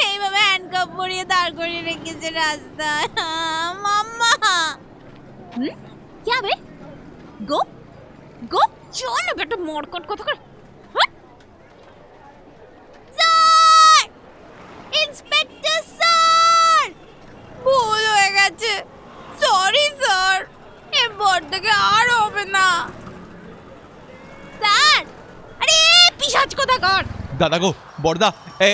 এইভাবে হ্যান্ডকাপ পরিয়ে দাঁড় করিয়ে রেখেছে রাস্তায়। মাম্মা क्या बे गो गो चल ना बेटा मरकट কথা কর স্যার ইন্সপেক্টর স্যার ভুল হয়ে গেছে সরি স্যার এ বড়টাকে আর হবে না স্যার আরে পিশাচ কথা কর দাদা গো বড়দা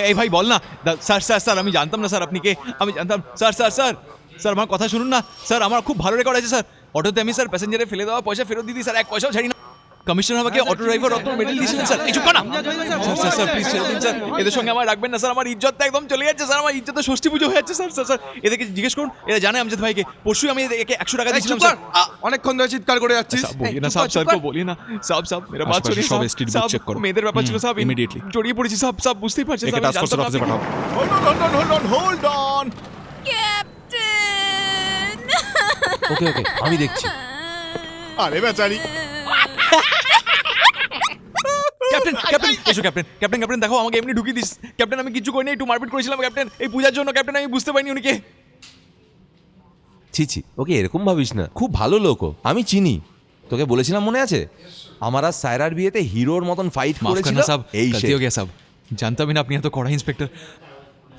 এই ভাই বল না স্যার স্যার স্যার আমি জানতাম না স্যার আপনি কে আমি জানতাম স্যার স্যার স্যার স্যার আমার কথা শুনুন না স্যার আমার খুব ভালো রেকর্ড আছে স্যার অটোতে আমি স্যার প্যাসেঞ্জারে ফেলে দেওয়া পয়সা ফেরত দিদি স্যার এক পয়সাও ছাড়ি না কমিশনার আমাকে অটো ড্রাইভার রত্ন মেডেল দিয়েছিলেন স্যার এই চুপ না স্যার স্যার স্যার প্লিজ ছেড়ে দিন স্যার এদের সঙ্গে আমার রাখবেন না স্যার আমার ইজ্জতটা একদম চলে যাচ্ছে স্যার আমার ইজ্জতে ষষ্ঠী পুজো হয়ে যাচ্ছে স্যার স্যার স্যার এদেরকে জিজ্ঞেস করুন এরা জানে আমজাদ ভাইকে পরশুই আমি একে 100 টাকা দিয়েছিলাম স্যার অনেকক্ষণ ধরে চিৎকার করে যাচ্ছিস বলিয়ে না সাহেব স্যার কো বলিয়ে না সাহেব সাহেব মেরা বাত শুনিয়ে সব স্ট্রিট বুক চেক করো মেয়েদের ব্যাপার ছিল সাহেব ইমিডিয়েটলি জড়িয়ে পড়েছি সাহেব সাহেব বুঝতেই পারছেন একে টাস্ক ফোর্সের অফিসে পাঠাও হোল্ড অন ক্যাপ্টেন ওকে ওকে আমি দেখছি আরে বেচারি ক্যাপ্টেন ক্যাপ্টেন এসো ক্যাপ্টেন ক্যাপ্টেন ক্যাপ্টেন দেখো আমাকে এমনি ঢুকিয়ে দিস ক্যাপ্টেন আমি কিছু করিনি একটু মারপিট করেছিলাম ক্যাপ্টেন এই পূজার জন্য ক্যাপ্টেন আমি বুঝতে পারিনি উনিকে ছি ছি ওকে এরকম ভাবিস না খুব ভালো লোক ও আমি চিনি তোকে বলেছিলাম মনে আছে আমার আর সায়রার বিয়েতে হিরোর মতন ফাইট মাফ করেছিল করনা সাহেব এই গলতি हो गया साहब জানতাম না আপনি এত কড়া ইন্সপেক্টর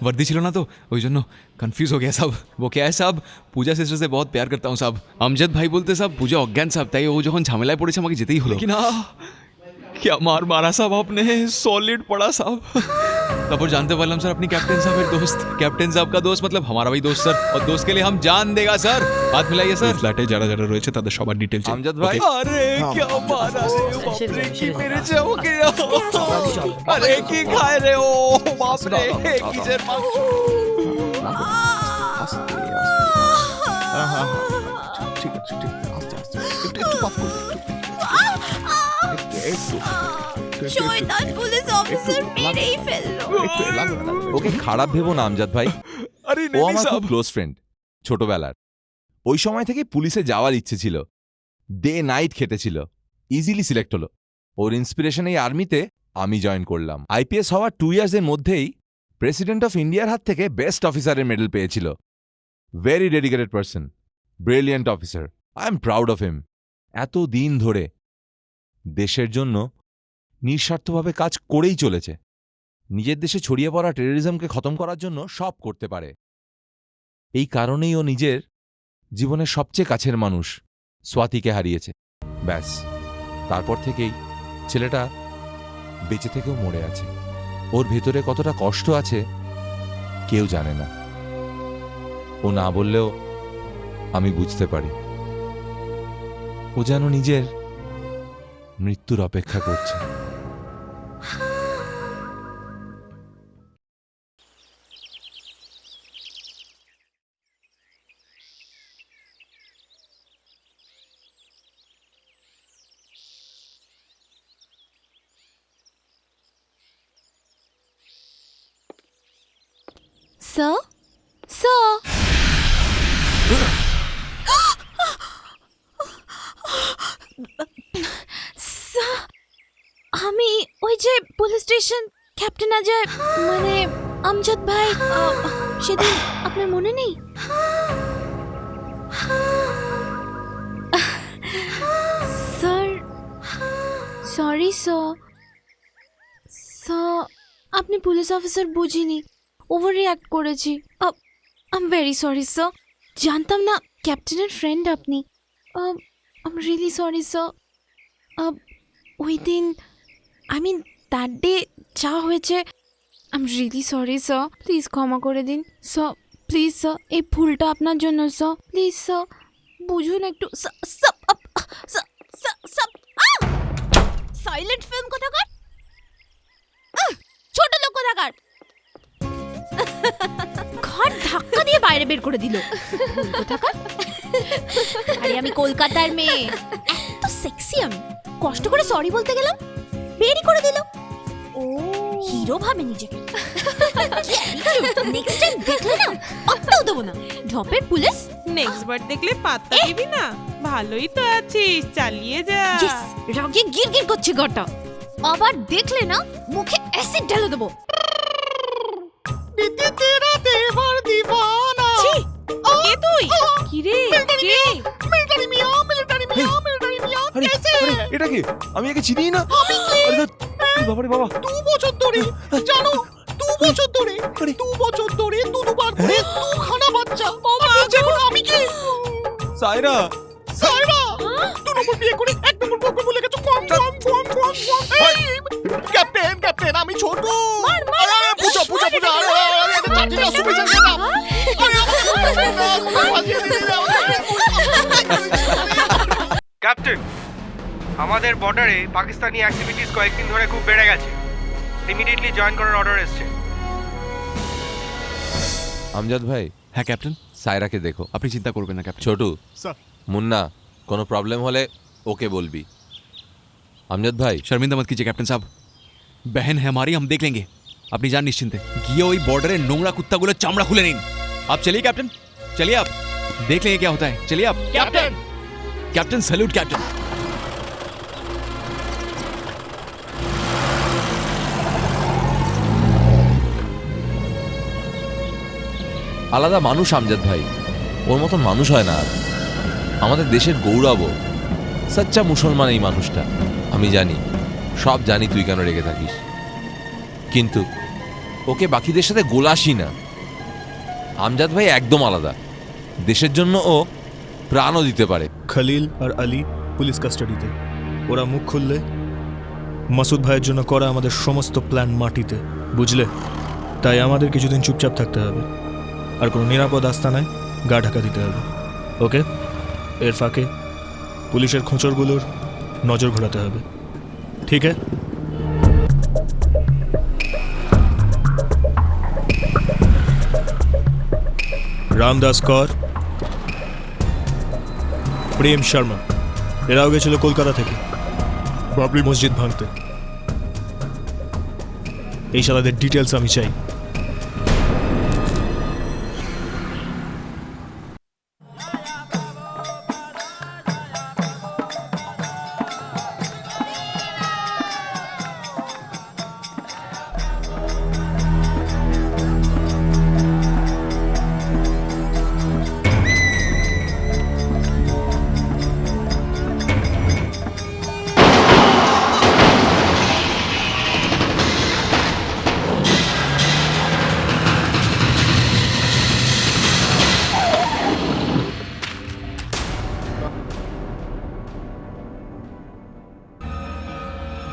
वर्दी ছিল না তো ওই জন্য कंफ्यूज हो गया साहब वो क्या है साहब पूजा सिस्टर से बहुत प्यार करता हूं साहब আমজাদ ভাই বলতে साहब पूजा অজ্ঞান साहब তাই ও যখন ঝামেলায় পড়েছে আমাকে যেতেই হলো लेकिन क्या मार मारा साहब आपने सॉलिड पड़ा साहब তারপর জানতে পারলাম স্যার আপনি ক্যাপ্টেন সাহেবের দোস্ত ক্যাপ্টেন সাহেব का दोस्त मतलब हमारा भी दोस्त सर और दोस्त के लिए हम जान देगा सर हाथ मिलाइए सर ফ্ল্যাটে যারা যারা রয়েছে তাদের সবার ডিটেইলস আমজাদ ভাই अरे क्या मारा रे बाप रे की मेरे से हो गया अरे की खा रहे हो बाप रे की जर ঠিক আছে ঠিক আছে আস্তে আস্তে একটু পাফ করে শয়তান পুলিশ অফিসার মেরেই ফেললো ওকে খারাপ ভেবো না আমজাদ ভাই अरे ও আমার খুব ক্লোজ ফ্রেন্ড ছোটবেলার ওই সময় থেকে পুলিশে যাওয়ার ইচ্ছে ছিল ডে নাইট খেটেছিল ইজিলি সিলেক্ট হলো ওর ইন্সপিরেশন এই আর্মিতে আমি জয়েন করলাম আইপিএস হওয়ার 2 ইয়ার্সের মধ্যেই প্রেসিডেন্ট অফ ইন্ডিয়ার হাত থেকে বেস্ট অফিসারের মেডেল পেয়েছিল very dedicated person brilliant officer I am proud of him এত দিন ধরে দেশের জন্য নিঃস্বার্থভাবে কাজ করেই চলেছে নিজের দেশে ছড়িয়ে পড়া টেররিজমকে খতম করার জন্য সব করতে পারে এই কারণেই ও নিজের জীবনের সবচেয়ে কাছের মানুষ স্বাতিকে হারিয়েছে ব্যাস তারপর থেকেই ছেলেটা বেঁচে থেকেও মরে আছে ওর ভেতরে কতটা কষ্ট আছে কেউ জানে না ও না বললেও আমি বুঝতে পারি ও যেন নিজের মৃত্যুর অপেক্ষা করছে স্যার স্যার স্যার আমি ওই যে পুলিশ স্টেশন ক্যাপ্টেন অজয় মানে আমজাদ ভাই সেদিন আপনার মনে নেই স্যার সরি স্যার স্যার আপনি পুলিশ অফিসার বুঝিনি ওভার রিঅ্যাক্ট করেছি I am very sorry sir জানতাম না ক্যাপ্টেনের ফ্রেন্ড আপনি I am really sorry sir ওই দিন আই মিন দ্যাট ডে যা হয়েছে I am really sorry sir please ক্ষমা করে দিন স্যার প্লিজ স্যার এই ভুলটা আপনার জন্য স্যার প্লিজ স্যার বুঝুন একটু সাইলেন্ট ফিল্ম কোথাকার ছোট লোক কোথাকার ঘর ধাক্কা দিয়ে বাইরে বের করে দিল কোথাকার আরে আমি কলকাতার মেয়ে এত সেক্সি আমি কষ্ট করে সরি বলতে গেলাম বেরই করে দিল ও হিরো ভাবে নিজেকে নেক্সট টাইম দেখলে না পাত্তাও দেবো না ঢপের পুলিশ নেক্সট বার দেখলে পাত্তা দিবি না ভালোই তো আছিস চালিয়ে যা রাগে গিরগির করছে ঘরটা আবার দেখলে না মুখে অ্যাসিড ঢেলে দেবো তেরা দেবার দিবানা কে তুই কি রে কে মিলিটারি মিয়া এটা কি? আমি একে চিনি না। বাবারে বাবা, 2 বছর ধরে জানো, 2 বছর ধরে 2 বছর ধরে দুবার করে 2 খানা বাচ্চা। এখন আমি কি? সায়রা, সায়রা 2 নম্বর বিয়ে করে 1 নম্বর বউ বলে গেছো। কম। ক্যাপ্টেন ক্যাপ্টেন আমি ছোট। পুজো আরে চাচিটা সুবিচার করলাম। ক্যাপ্টেন, আমাদের বর্ডারে পাকিস্তানি অ্যাক্টিভিটিস কয়েকদিন ধরে খুব বেড়ে গেছে। ইমিডিয়েটলি জয়েন করার অর্ডার এসেছে। আমজাদ ভাই। হ্যাঁ ক্যাপ্টেন। সায়রাকে দেখো। আপনি চিন্তা করবেন না ক্যাপ্টেন। ছোটু, স্যার। মুন্না, কোনো প্রবলেম হলে ওকে বলবি। আমজাদ ভাই। शर्मिंदा मत कीजिए कैप्टन साहब, बहन है हमारी, हम देख लेंगे। अपनी जान निश्चिंत है। गए ওই বর্ডারে নোংরা কুত্তাগুলো চামড়া খুলে নিন। आप चलिए कैप्टन, चलिए आप देख लेंगे क्या होता है। चलिए आप। Captain captain salute captain. আলাদা মানুষ আমজাদ ভাই, ওর মতন মানুষ হয় না আর। আমাদের দেশের গৌরবও, সচ্চা মুসলমান এই মানুষটা। আমি জানি, সব জানি তুই কেন রেগে থাকিস, কিন্তু ওকে বাকিদের সাথে গোলাসই না। আমজাদ ভাই একদম আলাদা, দেশের জন্য ও প্রাণও দিতে পারে। খলিল আর আলী পুলিশ কাস্টাডিতে। ওরা মুখ খুললে মাসুদ ভাইয়ের জন্য করা আমাদের সমস্ত প্ল্যান মাটিতে, বুঝলে? তাই আমাদের কিছুদিন চুপচাপ থাকতে হবে, আর কোনো নিরাপদ আস্তানায় গা ঢাকা দিতে হবে। ওকে? এর ফাঁকে পুলিশের খোঁচরগুলোর নজর ঘোরাতে হবে, ঠিক আছে? রামদাস কর, প্রেম শর্মা, এরাও গেছিল কলকাতা থেকে বাবরি মসজিদ ভাঙতে। এই শালাদের ডিটেলস আমি চাই।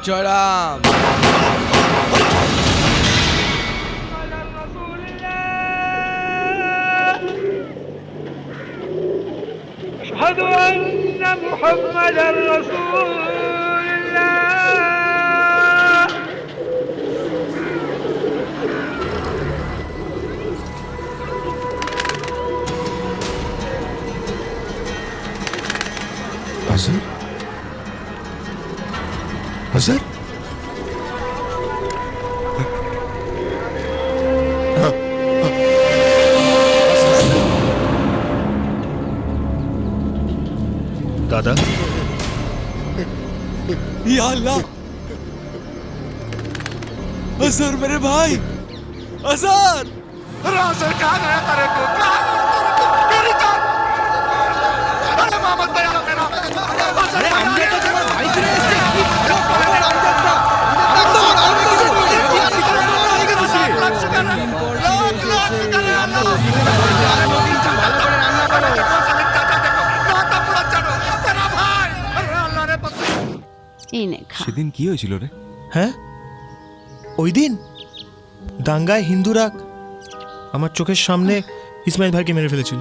জয়রাম। আশহাদু আন্না মুহাম্মাদার রাসূলুল্লাহ। আজহার, আজহার, दादा। या अल्लाह, अजहर मेरे भाई, अजहर। अरे अजहर कहाँ गया तेरे को? मेरी जान! अरे मोहम्मद भैया मेरा! अरे हमने तो तुम्हारा भाई फिर ऐसे সেদিন কি হয়েছিল রে? হ্যাঁ, ওই দিন দাঙ্গায় হিন্দুরা আমার চোখের সামনে ইসমাইল ভাইকে মেরে ফেলেছিল।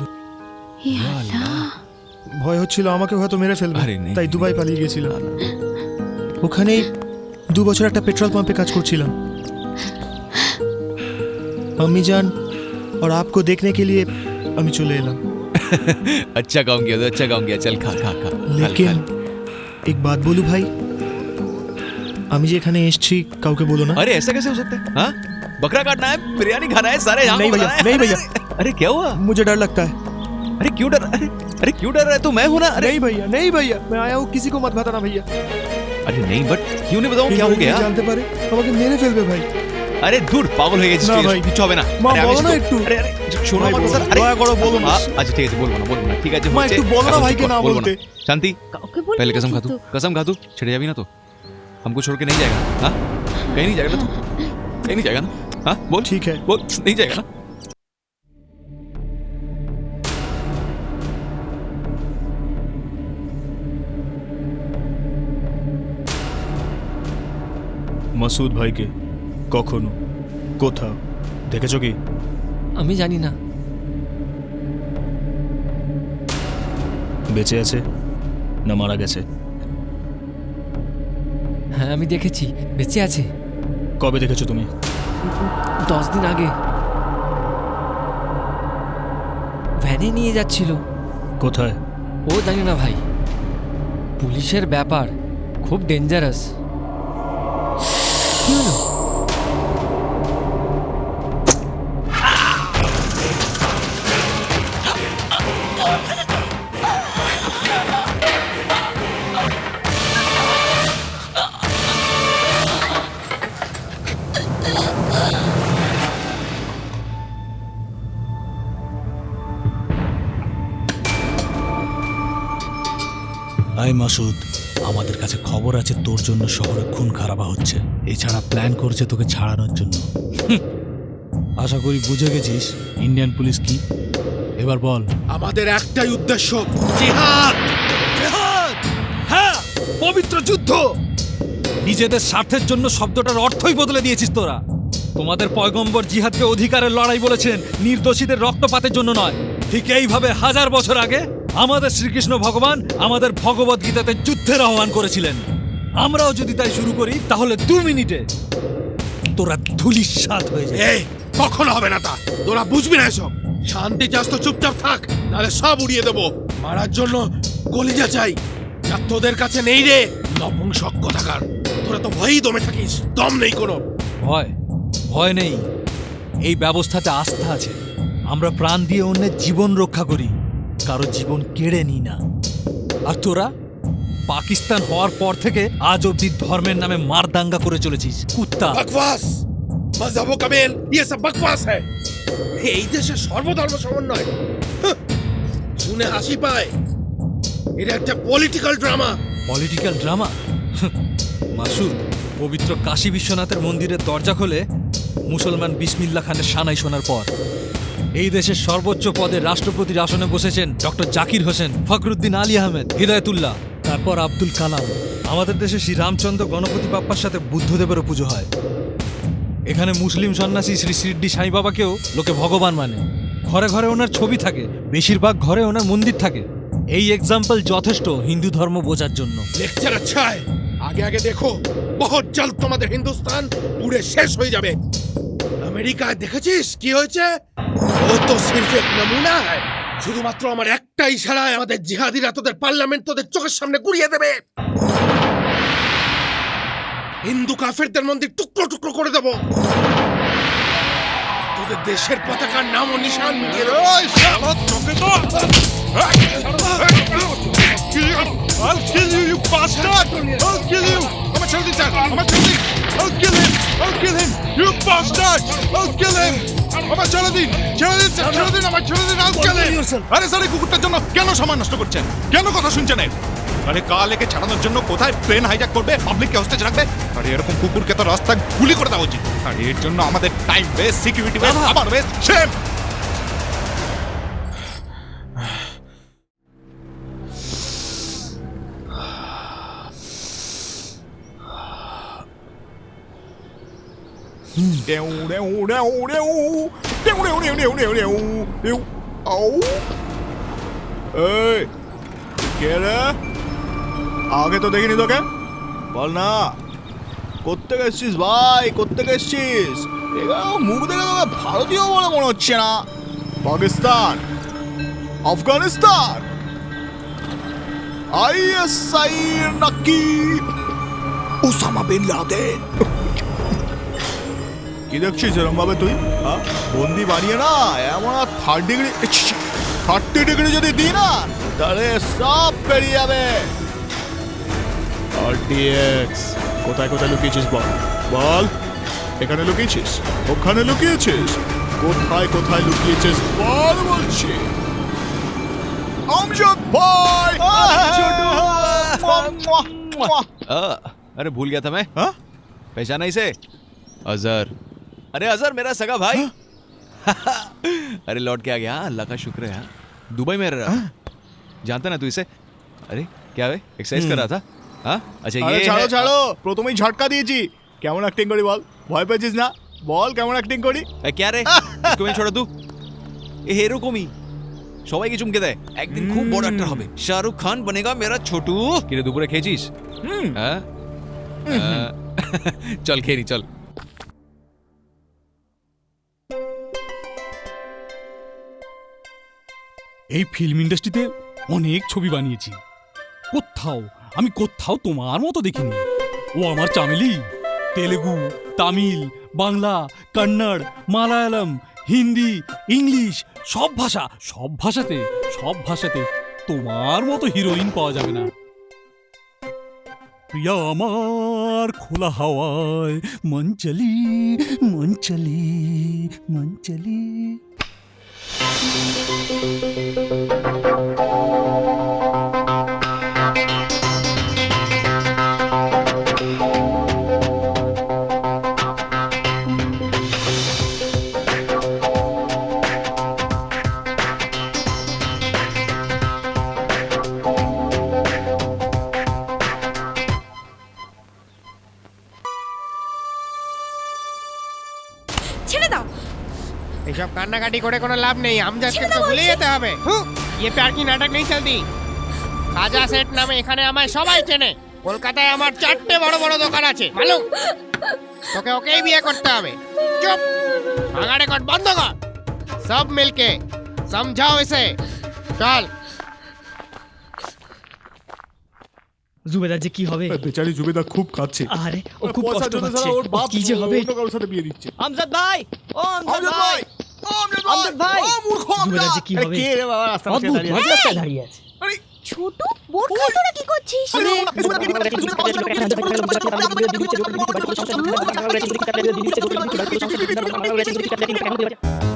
ভয় হচ্ছিল আমাকে হয়তো মেরে ফেলবে, তাই দুবাই পালিয়ে গেছিলাম। ওখানেই 2 বছর একটা পেট্রোল পাম্পে কাজ করছিলাম। अम्मी जान और आपको देखने के लिए আমি চলে এলাম। अच्छा काम किया, अच्छा काम किया। चल खा खा खा। लेकिन एक बात बोलूं भाई, আমি যে এখানে এসেছি কাউকে বলো না। अरे ऐसा कैसे हो सकता है? हाँ, बकरा काटना है, बिरयानी खाना है, सारे यहाँ नहीं भैया, नहीं भैया। अरे क्या हुआ? मुझे डर लगता है। अरे क्यों डर? अरे क्यों डर रहा है? तो मैं हूं ना। नहीं भैया, नहीं भैया, मैं आया हूँ, किसी को मत बताना भैया। अरे नहीं, बट क्यों नहीं बताऊं? क्या हो गया? जानते पारे আমাকে মেরে ফেলবে ভাই। আরে দূর পাগল হয়ে গেছিস না তুই, ভাই। কিছু হবে না। মা, আরে আমি বলো না তো- একটু। আরে আরে শোনো ভাই, আমার বলো। কথা। আরে দয়া করে বলো না। আচ্ছা ঠিক আছে, বলবো না ঠিক আছে মা, হচ্ছে। একটু বলো না এখন চুপ ভাইকে কর, না বলবো বলতে। শান্তি কাউকে বলবি पहले না कसम खा तू, কিন্তু। कसम खा तू, छिड़ जाबी ना तो हमको छोड़ के नहीं जाएगा ना? हाँ कहीं नहीं जाएगा ना तू, कहीं नहीं जाएगा ना? हाँ बोल, ठीक है, बोल, नहीं जाएगा ना? মাসুদ ভাইকে কখনো কোথাও দেখেছো কি? আমি জানি না। বেঁচে আছে না মারা গেছে? হ্যাঁ আমি দেখেছি, বেঁচে আছে। কবে দেখেছো তুমি? 10 দিন আগে ভ্যানে নিয়ে যাচ্ছিল। কোথায়? ও জানি না ভাই, পুলিশের ব্যাপার, খুব ডেঞ্জারাস। কি হলো? আই মাসুদ, আমাদের কাছে খবর আছে তোর জন্য শহরে খুন খারাপা হচ্ছে। এছাড়া প্ল্যান করছে তোকে ছাড়ানোর জন্য। আশা করি বুঝে গেছিস ইন্ডিয়ান পুলিশ কি। এবার বল। আমাদের একটাই উদ্দেশ্য, জিহাদ। জিহাদ, হ্যাঁ, পবিত্র যুদ্ধ। নিজেদের স্বার্থের জন্য শব্দটার অর্থই বদলে দিয়েছিস তোরা। তোমাদের পয়গম্বর জিহাদকে অধিকারের লড়াই বলেছেন, নির্দোষীদের রক্তপাতের জন্য নয়। ঠিক এইভাবে 1000 বছর আগে আমাদের শ্রীকৃষ্ণ ভগবান আমাদের ভগবত গীতাতে যুদ্ধের আহ্বান করেছিলেন। আমরাও যদি তাই শুরু করি তাহলে 2 মিনিটে তোরা ধুলিস্যাৎ হয়ে যাবে। এই কখনো হবে না তা, তোরা বুঝবি না এসব। শান্তি চাস তো চুপচাপ থাক, নাহলে সব উড়িয়ে দেবো। মারার জন্য কলিজা চাই, যা তোদের কাছে নেই রে নপুংসক থাকার। তোরা তো ভয়ই দমে থাকিস, দম নেই কোনো। ভয় ভয় নেই, এই ব্যবস্থাতে আস্থা আছে। আমরা প্রাণ দিয়ে অন্যের জীবন রক্ষা করি, কারো জীবন কেড়ে নিই না। আর তোরা পাকিস্তান হওয়ার পর থেকে আজ অব্দি ধর্মের নামে মারদাঙ্গা করে চলেছিস, কুত্তা। বকবাস, মজহব ও কামেল, ইয়ে সব বকবাস হ্যায়। এই দেশে সর্বধর্ম সমন্বয়, হাহ, শুনে হাসি পায়। এটা একটা political drama. Political drama? Masud, পবিত্র কাশী বিশ্বনাথের মন্দিরের দরজা খোলে মুসলমান বিসমিল্লা খানের সানাই শোনার পর। এই দেশের সর্বোচ্চ পদে রাষ্ট্রপতির আসনে বসেছেন ডক্টর জাকির হোসেন, ফখরুদ্দিন আলী আহমেদ, হিদায়তুল্লাহ, তারপর আব্দুল কালাম। আমাদের দেশে শ্রী রামচন্দ্র গণপতি বাপ্পার সাথে বুদ্ধদেবেরও পুজো হয়। এখানে মুসলিম সন্ন্যাসী শ্রী শিরডি সাই বাবাকেও লোকে ভগবান মানে। ঘরে ঘরে ওনার ছবি থাকে, বেশিরভাগ ঘরে ওনার মন্দির থাকে। এই এক্সাম্পল যথেষ্ট হিন্দু ধর্ম বোঝার জন্য। লেকচার আচ্ছা है, আগে আগে দেখো, বহুত জলদ তোমাদের হিন্দুস্তান পুরে শেষ হয়ে যাবে। আমেরিকায় দেখেছিস কি হয়েছে? ও তো সির্ফ এক নমুনা है। শুধুমাত্র আমার একটা ইশারায় আমাদের জিহাদিরা তোদের পার্লামেন্ট তোদের চোখের সামনে গুড়িয়ে দেবে। হিন্দু কাফেরদের মন্দির টুকরো টুকরো করে দেবো। তোদের দেশের পতাকার নাম ও নিশান মিটিয়ে দেবো। I'll kill you, you bastard! I'll kill you! I'm a children, sir! I'm a children! I'll kill him! I'll kill him! You bastard! I'll kill him! I'm a children! Children, sir! Children, I'm a children! I'll kill him! আরে sir, এই কুকুরটার জন্য কেন সময় নষ্ট করছেন? কেন কথা শুনছেন না? আরে কাল একে ছাড়ানোর জন্য কোথায় প্লেন হাইজ্যাক করবে, পাবলিককে হোস্টেজ রাখবে। আর এরকম কুকুরকে তো রাস্তায় গুলি করে দেওয়া উচিত। আর এর জন্য আমাদের টাইম ওয়েস্ট, সিকিউরিটি ওয়েস্ট, খাবার ওয়েস্ট, শেম! কে রে? আগে তো দেখিনি তোকে, বল না কোত্থেকে এসছিস ভাই, কোত্থেকে এসছিস? মুখ দেখে তোকে ভারতীয় বলে মনে হচ্ছে না। পাকিস্তান, আফগানিস্তান, ISI নাকি ওসামা বিন লাদেন? কি দেখছিস এরম ভাবে তুই? বন্দি বানিয়ে না এমন 30 ডিগ্রি যদি দিই না তাহলে সব বেরিয়ে যাবে। RTX কোথায় কোথায় লুকিয়েছিস বল বল। এখানে লুকিয়েছিস, ওখানে লুকিয়েছিস, কোথায় কোথায় লুকিয়েছিস বল বলছি। আমজাদ ভাই, अरे भूल गया था मैं। पहचाना इसे? अजहर। अरे अजहर मेरा सगा भाई। अरे लौट के आ गया। अल्लाह का शुक्र है। दुबई में रह रहा। जानता ना तू इसे? अरे क्या है, एक्सरसाइज कर रहा था? हाँ अच्छा আরে ये ছাড়ো है- ছাড়ো, প্রথমেই ঝটকা দিয়েছি। কেমন অ্যাক্টিং করি বল, ভয় পেয়েছিস না? বল কেমন অ্যাক্টিং করি। क्या रे इसको मैं छोड़ तू ए हेरो कमी সবাইকে চুমকে দেয় একদিন খুব বড় একটা হবে শাহরুখ খান বনেগা মেরা ছোটু কিরে দুপুরে খেয়েছিস হ্যাঁ চল খেয়ে চল এই ফিল্ম ইন্ডাস্ট্রিতে অনেক ছবি বানিয়েছি, আমি কোথাও তোমার মতো দেখিনি। ও আমার চামেলি। তেলেগু, তামিল, বাংলা, কন্নড়, মালায়ালাম, হিন্দি, ইংলিশ, সব ভাষাতে তোমার মতো হিরোইন পাওয়া যাবে না। প্রিয়া আমার খোলা হাওয়ায় মন চলি মন চলি মন চলি। ছেড়ে দাও। এইসব কান্নাকাটি করে কোনো লাভ নেই, আমজাদকে তো ভুলে যেতে হবে। ये प्यार की नाटक नहीं चलती। খাজা সেট নামে এখানে আমায় সবাই চেনে। কলকাতায় আমার 4টে বড় বড় দোকান আছে, মালুম? তোকে ওকেই বিয়ে করতে হবে। চুপ, ভাঙা রেকর্ড বন্ধ কর। সব মিলকে समझाओ इसे। চল। জুবেদার যে কি হবে? বেচারি জুবেদা খুব কাঁদছে। আরে ও খুব পয়সা কষ্ট জন্য পাচ্ছে। ছাড়া ওর বাপ কি যে হবে? অন্য কারোর সাথে বিয়ে দিচ্ছে। আমজাদ ভাই, ও আমজাদ ভাই, আমজাদ ভাই, জুবেদার যে কি হবে? কে রে বাবা, রাস্তার পাশে অদ্ভুত, দাঁড়িয়ে আছে? রাস্তায় দাঁড়িয়ে আছে। ছোট বোর খাই তোরা কি করছিস?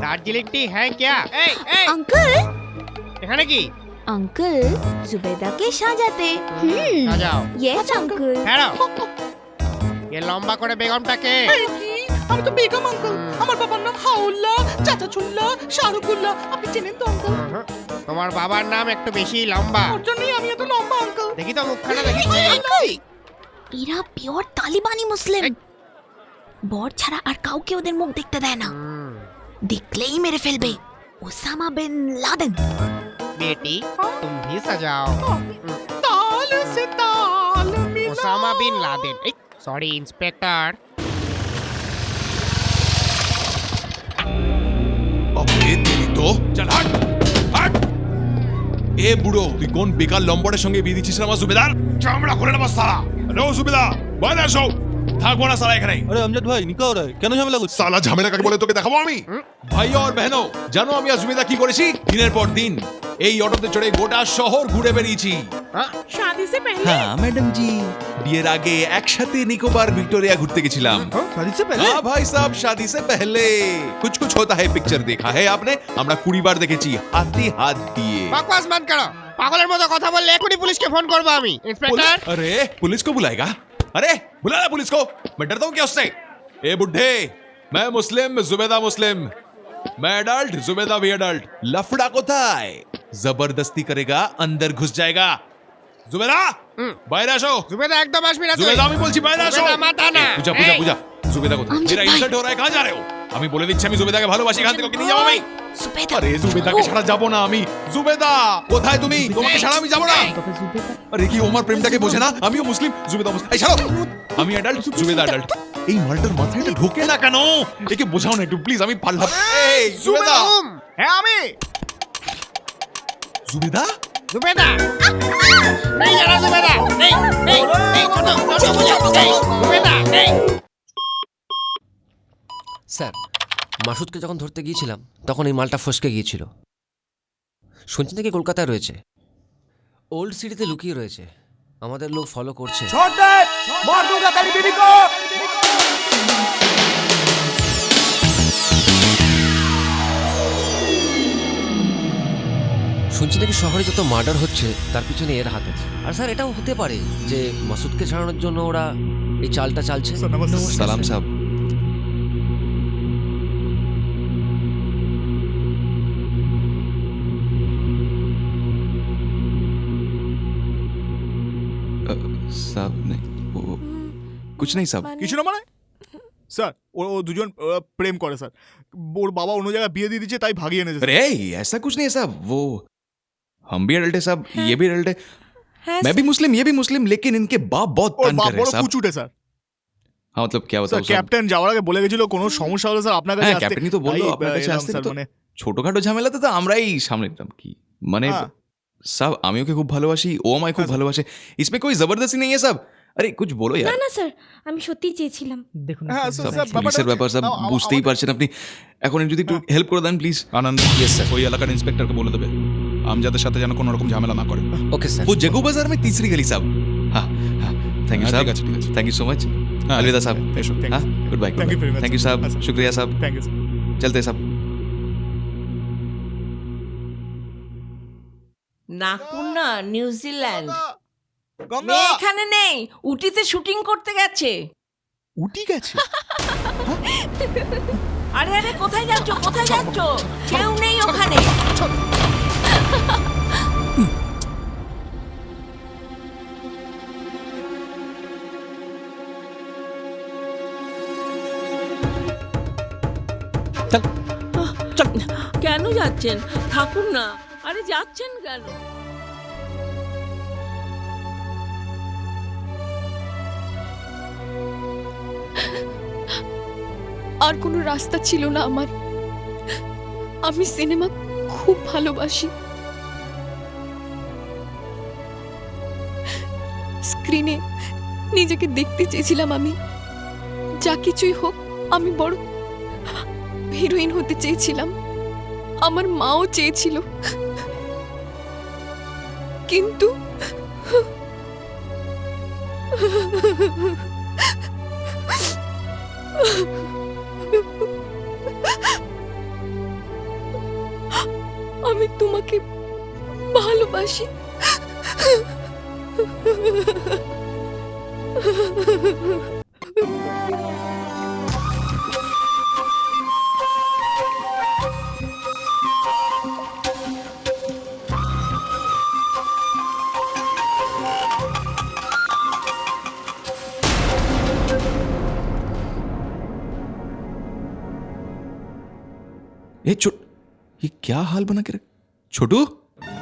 দার্জিলিং টি হ্যাঁ क्या? এই এই अंकल এখানে কি? अंकल जुबेदा के সাজাতে। সাজাও। Yes uncle. হ্যাঁ এ লম্বা করে বেগমটাকে। আমি তো বেগম আঙ্কেল। আমার বাবার নাম হাউল্লাহ, চাচা চুল্লাহ, শাহরুখুল্লাহ। আপনি চেনেন তো আঙ্কেল? তোমার বাবার নাম একটু বেশি লম্বা। ওর জন্যই আমি এত লম্বা আঙ্কেল। দেখি তো মুখখানা দেখি। এরা পিওর তালিবানি মুসলিম। বর ছাড়া আর কাউকে ওদের মুখ দেখতে দেয় না, দেখলেই মেরে ফেলবে। Osama bin Laden. बेटी तुम भी सजाओ। ताल से ताल मिला। Osama bin Laden. Sorry inspector. अबे तेरी तो चल हट हट ए बुড়ো তুই কোন বেকার লম্বড়ের সঙ্গে বিয়ে দিচ্ছিস আমার সুবেদার চামড়া খুলে নেব সালা আরে ও সুবেদার বাইরে আসো থাকবো না সালা এখানে আরে আমজাদ ভাই নিকা ওরা কেন ঝামেলা করছিস? সালা ঝামেলা কাকে বলে তোকে দেখাবো আমি ভাই আর বহনো জানো আমি আর সুবেদা কি করেছি দিনের পর দিন এই অটোতে চড়ে গোটা শহর ঘুরে বেরিয়েছি शादी से पहले? হ্যাঁ ম্যাডাম জি বিয়ের আগে একসাথে নিকোবার ভিক্টোরিয়া ঘুরতে গেছিলাম शादी से पहले? हाँ भाई साहब शादी से पहले कुछ कुछ होता है पिक्चर देखा है आपने আমরা 20 বার দেখেছি হাতে হাত দিয়ে बकवास बंद करो। पागलेर मতো কথা বললে এখনই পুলিশকে ফোন করব আমি। इंस्पेक्टर अरे पुलिस को बुलाएगा अरे बुला ना पुलिस को मैं डरता हूँ क्या उससे ए बुढ़े मैं मुस्लिम जुबेदा मुस्लिम मैं अडल्ट जुबेदा भी अडल्ट लफड़ा कोথায় जबरदस्ती करेगा अंदर घुस जाएगा जुबेदा বাইরে আসো जुबेदा एकदम আসবি না তুই। जुबेदा আমি বলছি বাইরে আসো जुबेदा माता ना। पूजा पूजा पूजा जुबेदा কোথায় मेरा इंसल्ट हो रहा है कहां जा रहे हो আমি বলে দিচ্ছি আমি जुबेदा কে ভালোবাসি এখান থেকে ওকে নিয়ে যাবো আমি আরে जुबेदा কে ছাড়া যাব না আমি जुबेदा কোথায় তুমি তোমাকে ছাড়া আমি যাব না আরে কি ওমর প্রেমটাকে বোঝে না আমিও মুসলিম जुबेदा মুসলিম এই ছাড়ো আমি অ্যাডাল্ট जुबेदा অ্যাডাল্ট এই মালটার মাথায় এটা ঢোকে না কেন একে বোঝাও না একটু প্লিজ আমি পারলাম এই जुबेदा হ্যাঁ আমি जुबेदा जुबेदा नहीं जाना जुबेदा नहीं नहीं नहीं छोड़ो छोड़ो मुझे नहीं जुबेदा नहीं। স্যার মাসুদকে যখন ধরতে গিয়েছিলাম তখন এই মালটা ফসকে গিয়েছিল। শুনছি নাকি কলকাতায় রয়েছে, ওল্ড সিটিতে লুকিয়ে রয়েছে। আমাদের লোক ফলো করছে। छोड़ दे, मार दूंगा तेरी बीवी को। শুনছি নাকি শহরে যত মার্ডার হচ্ছে তার পিছনে এর হাত আছে। আর স্যার এটাও হতে পারে যে মাসুদকে ছাড়ানোর জন্য ওরা এই চালটা চালছে। সালাম সাহেব। साहब नहीं वो कुछ नहीं साहब। কিছু না মানে স্যার ও দুজন প্রেম করে স্যার, ওর বাবা অন্য জায়গায় বিয়ে দিয়ে দিচ্ছে তাই ভাগিয়ে এনেছে। अरे ऐसा कुछ नहीं है साहब, वो हम भी अडल्ट है साहब, ये भी अडल्ट है, मैं भी मुस्लिम ये भी मुस्लिम, लेकिन इनके बाप बहुत तंग कर रहे हैं साहब। কুচুটে স্যার। हाँ मतलब क्या बताऊं साहब, ক্যাপ্টেন যাওয়ার আগে বলে গেছিল কোনো সমস্যা হলে স্যার আপনার কাছে হ্যাঁ আসতে। ক্যাপ্টেনই তো বললো আপনার কাছে আসতে, তো ছোটখাটো ঝামেলাতে তো আমরাই সামলে নিতাম কি মানে। সাহেব আমি ওকে খুব ভালোবাসি, ও আমায় খুব ভালোবাসে, इसमें कोई जबरदस्ती नहीं है साहब। আরে कुछ बोलो यार। না না স্যার, আমি সত্যিই চেয়েছিলাম। দেখুন পুলিশের ব্যাপার স্যার, বুঝতেই পারছেন আপনি, এখন যদি একটু হেল্প করে দেন প্লিজ। আনন্দ ইয়েস স্যার, ওই এলাকার ইন্সপেক্টরকে বলে দেবে আমজাদের সাথে যেন কোনো রকম ঝামেলা না করে। Okay sir. वो जग्गू बाजार में तीसरी गली साहब। हाँ हाँ थैंक यू साहब, थैंक यू सो मच, अलविदा साहब, हाँ गुड बाय, थैंक यू साहब, शुक्रिया साहब, चलते साहब। নাকুনা নিউজিল্যান্ড, মেয়ে এখানে নেই, উটিতে শুটিং করতে গেছে। উটি গেছে? আরে আরে কোথায় যাচ্ছ, কোথায় যাচ্ছ? কেউ নেই ওখানে। কেন যাচ্ছেন? থাকুন না। আরে যাচ্ছেন কেন? আর কোনো রাস্তা ছিল না আমার। আমি সিনেমা খুব ভালোবাসি। স্ক্রিনে নিজেকে দেখতে চেয়েছিলাম আমি। যা কিছুই হোক আমি বড় হিরোইন হতে চেয়েছিলাম, আমার মাও চেয়েছিল, কিন্তু আমি তোমাকে ভালোবাসি। ये ये क्या हाल बना के ছোটু?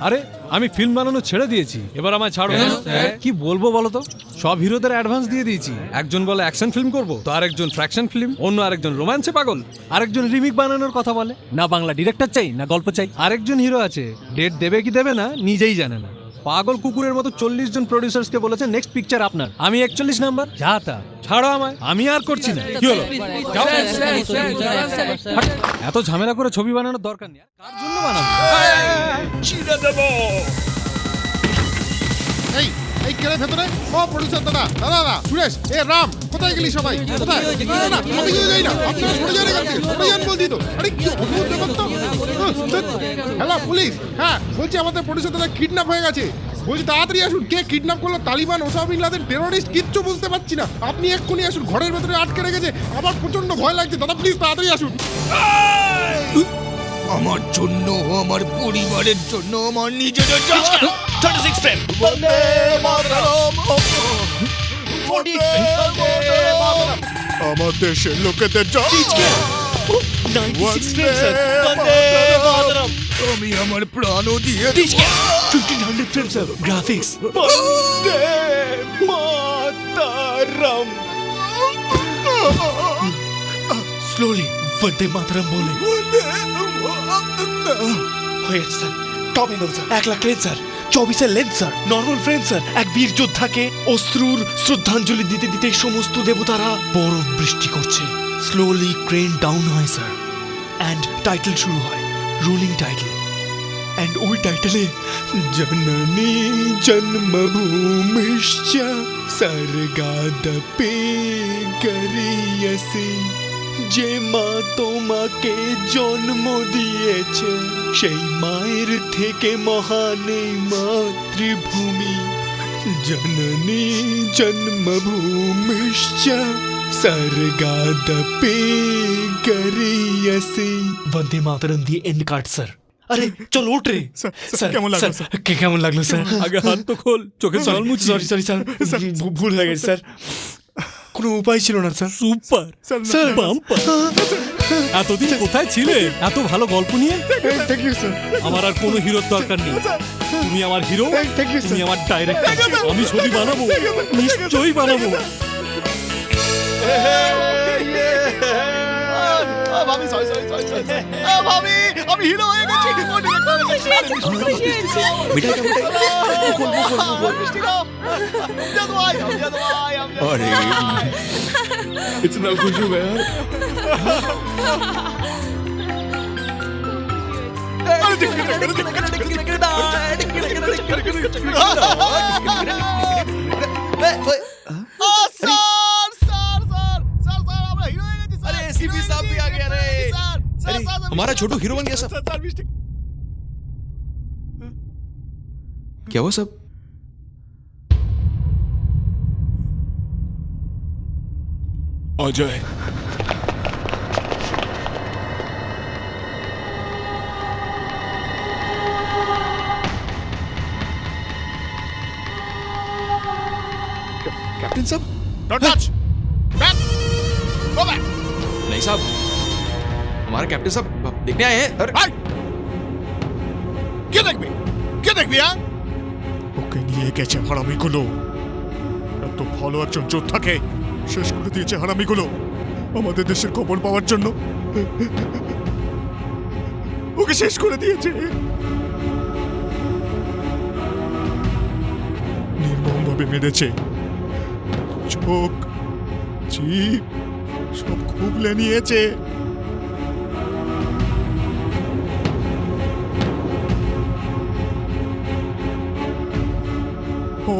আরে আমি ফিল্ম বানানো ছেড়ে দিয়েছি, এবার আমায় ছাড়ো। কি বলবো বলো তো, সব হিরোদের অ্যাডভান্স দিয়ে দিয়েছি। একজন বলে অ্যাকশন ফিল্ম করব, তো আরেকজন ফ্র্যাকশন ফিল্ম, অন্য আরেকজন রোম্যান্সে পাগল, আরেকজন রিমিক বানানোর কথা বলে। না বাংলা ডিরেক্টর চাই না গল্প চাই। আরেকজন হিরো আছে ডেট দেবে কি দেবে না নিজেই জানে না, পাগল কুকুরের মতো 40 জন প্রডিউসার্সকে বলেছে নেক্সট পিকচার আপনার। আমি 41 নাম্বার, যা তা ছাড়ো আমায়, আমি আর করছি না। কি হলো, এত ঝামেলা করে ছবি বানানোর দরকার নেই। কার জন্য বানাবো? এই এই কেরে ভেতরে ও প্রডিউসার দাদা দাদা দাদা সুরেশ এ রাম কোথায় গেলি সবাই? কোথায়? না আমি তো যাই না, আপনারা সরে যান এখান থেকে, সরে যান বলছি তো। আরে কি অদ্ভুত ব্যাপার তো। হ্যালো পুলিশ, হ্যাঁ বলছি আমাদের প্রডিউসার দাদা কিডন্যাপ হয়ে গেছে। বলছি তাড়াতাড়ি আসুন, কে কিডন্যাপ করলো, Taliban, Osama bin Laden, terrorist, কিচ্ছু বুঝতে পারছি না। আপনি এক্ষুনি আসুন, ঘরের ভেতরে আটকে রেখেছে, আমার প্রচন্ড ভয় লাগছে দাদা, প্লিজ তাড়াতাড়ি আসুন। আমার জন্য, আমার পরিবারের জন্য, আমার নিজের জন্য। 36 ফ্রেম বন্দে মাতরম, আমার দেশের লোকেদের জন্য 96 ফ্রেম স্যার, বন্দে মাতরম। আমি আমার প্রাণও দিয়ে 1500 frame sir, graphics Vande Mataram. Slowly Vande Mataram বলে হয়েছে sir. Top end sir, 1 lakh lens sir, 24 lens sir, normal frame sir. এক বীর যোদ্ধাকে অশ্রুর শ্রদ্ধাঞ্জলি দিতে দিতে সমস্ত দেবতারা বরফ বৃষ্টি করছে। স্লোলি ক্রেন ডাউন হয় স্যার, অ্যান্ড টাইটেল শুরু হয়, রুলিং টাইটেল। অ্যান্ড ওই টাইটেলে জননী জন্মভূমিশ্চ স্বর্গাদপি গরীয়সি, যে মা তোমাকে জন্ম দিয়েছে সেই মায়ের থেকে মহান এই মাতৃভূমি। জননী জন্মভূমিশ্চ স্বর্গাদপি গরীয়সি। বন্দে মাতরম দিয়ে এন্ড কার্ড স্যার। আরে চল ওঠ রে। স্যার কেমন লাগলো স্যার? কেমন লাগলো স্যার? আগে হাত তো খোল, চোখে জল মুছি। সরি সরি স্যার, ভুল হয়ে গেছে স্যার। কোনো উপায় ছিল না স্যার। Super sir, bumper. এতদিন কোথায় ছিলে এত ভালো গল্প নিয়ে? Thank you sir. আমার আর কোনো হিরোর দরকার নেই, তুমি আমার হিরো, তুমি আমার ডাইরেক্টর। আমি ছবি বানাবো, নিশ্চয়ই বানাবো। ভাবি সরি সরি সরি সরি, ভাবি আমি হিরো হয়ে গেছি। अरे इतना खुश हूँ मैं यार। हमारा छोटू हीरो बन गया सब। क्या हुआ सब? अजय कैप्टन साहब, Don't touch! Back! Go back! नहीं साहब, हमारा कैप्टन साहब देखने आए हैं। अरे কে দেখবি? কে দেখবি হ্যাঁ? ওকে নিয়ে গেছে হারামিগুলো। এত ভালো একজন যোদ্ধাকে শেষ করে দিয়েছে হারামিগুলো আমাদের দেশের খবর পাওয়ার জন্য। ওকে শেষ করে দিয়েছে। নির্মমভাবে মেরেছে। চোখ জিভ সব খুবলে নিয়েছে।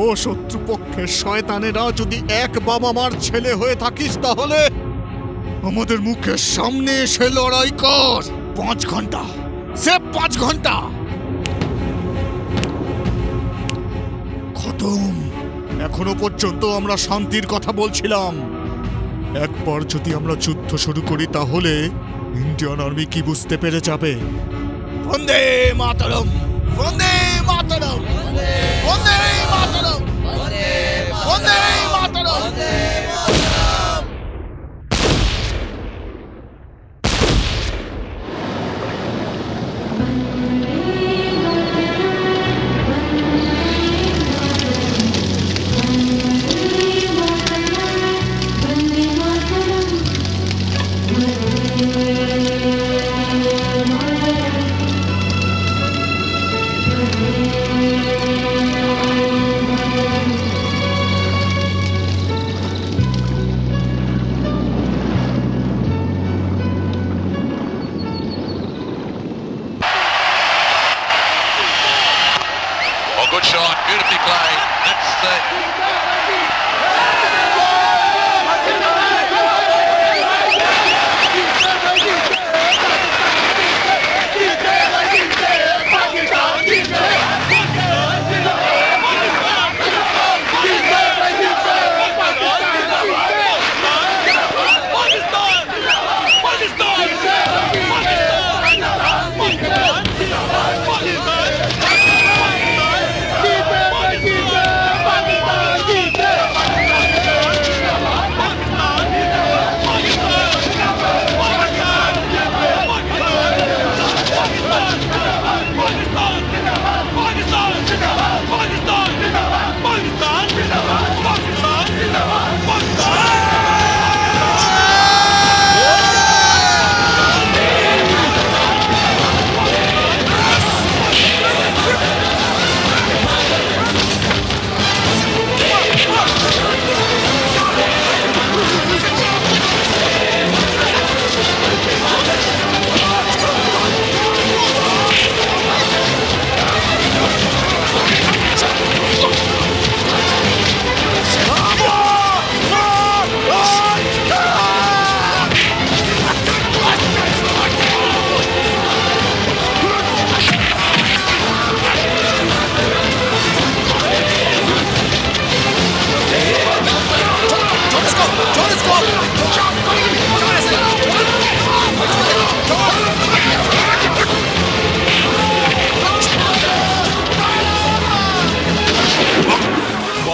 ও শত্রুপক্ষের শয়তানেরা, যদি এক বাবা মার ছেলে হয়ে থাকিস তাহলে আমাদের মুখের সামনে এসে লড়াই কর। 5 ঘন্টা, সে 5 ঘন্টা খতম। এখনো পর্যন্ত আমরা শান্তির কথা বলছিলাম। একবার যদি আমরা যুদ্ধ শুরু করি তাহলে ইন্ডিয়ান আর্মি কি বুঝতে পেরে যাবে। বন্দে মাতরম, বন্দে মাতরম, বন্দে মাতরম, বন্দে মাতরম।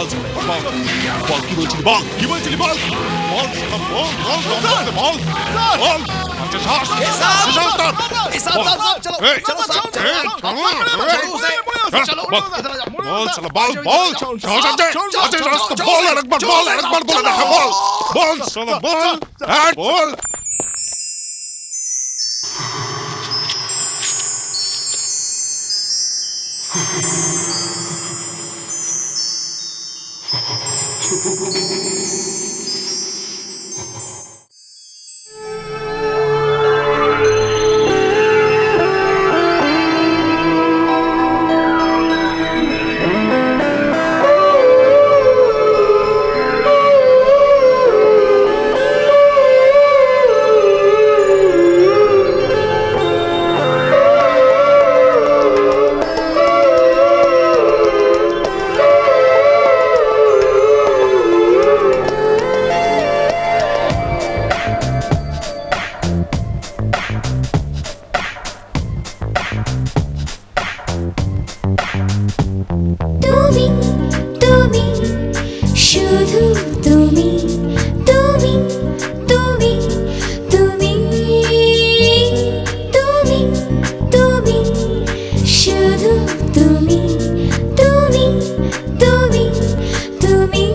বল বল বল কি বলছিলি বল কি বলছিলি বল বল বল বল বল আচ্ছা শ্বাস শ্বাস তোর বল চলো বল বল শ্বাস আছে আচ্ছা শ্বাস তো বল আরেকবার বলে দেখা বল বল চলো বল বল তুমি তুমি শুধু তুমি তুমি তুমি তুমি তুমি তুমি শুধু তুমি তুমি তুমি তুমি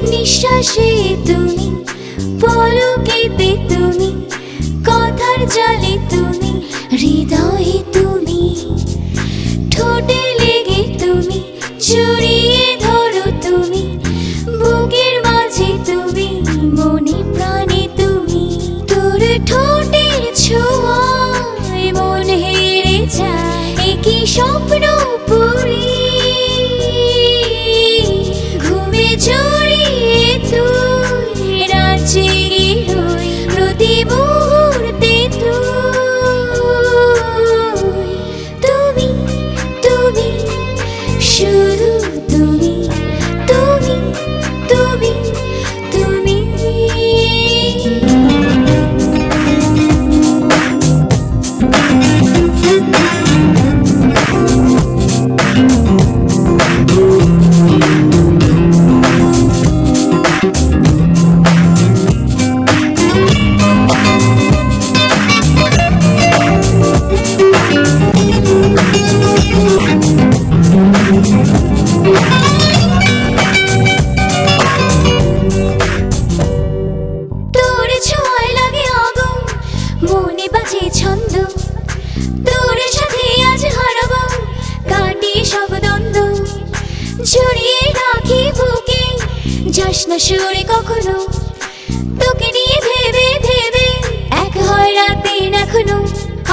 নিঃশ্বাসে তুমি পলকেতে তুমি কথার জালে তুমি হৃদয়ে তুমি ঠোঁটে লেগে তুমি জড়িয়ে ধরো তুমি বুকের মাঝে তুমি মনে প্রাণে তুমি তোর ঠোঁটের ছোঁয়ায় মন হেরে যায় একই স্বপ্ন পুরি ঘুমে জড়িয়ে তুই রাত জেগে রই প্রতি মুহূর্তে তুমি তুমি শুধু তুমি তুমি তুমি তুমি তোর ছোঁয়ায় লাগে আগুন মনে বাজে ছন্দ তোর সাথে আজ হারাবো কাটিয়ে সব দ্বন্দ্ব জড়িয়ে রাখি বুকে যাস না সরে কখনো তোকে নিয়ে ভেবে ভেবে এক হয় রাতে এখনো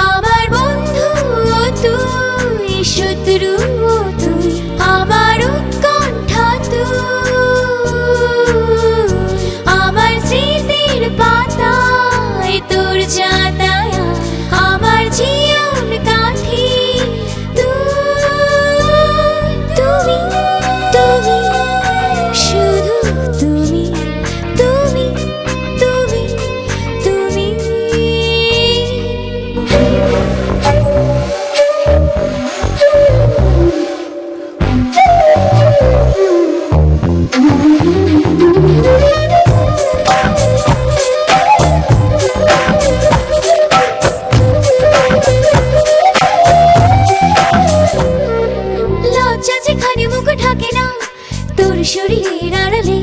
আমার বন্ধু ও তুই শত্রু ও তুই আমার উৎকণ্ঠা তুই আমার স্মৃতির পাতায় তোর যাতায়াত আমার জীবন কাঠি তুমি তুমি শুধু তুমি তুমি তুমি তুমি লজ্জা যেখানে মুখ ঢাকে না তোর শরীরের আড়ালে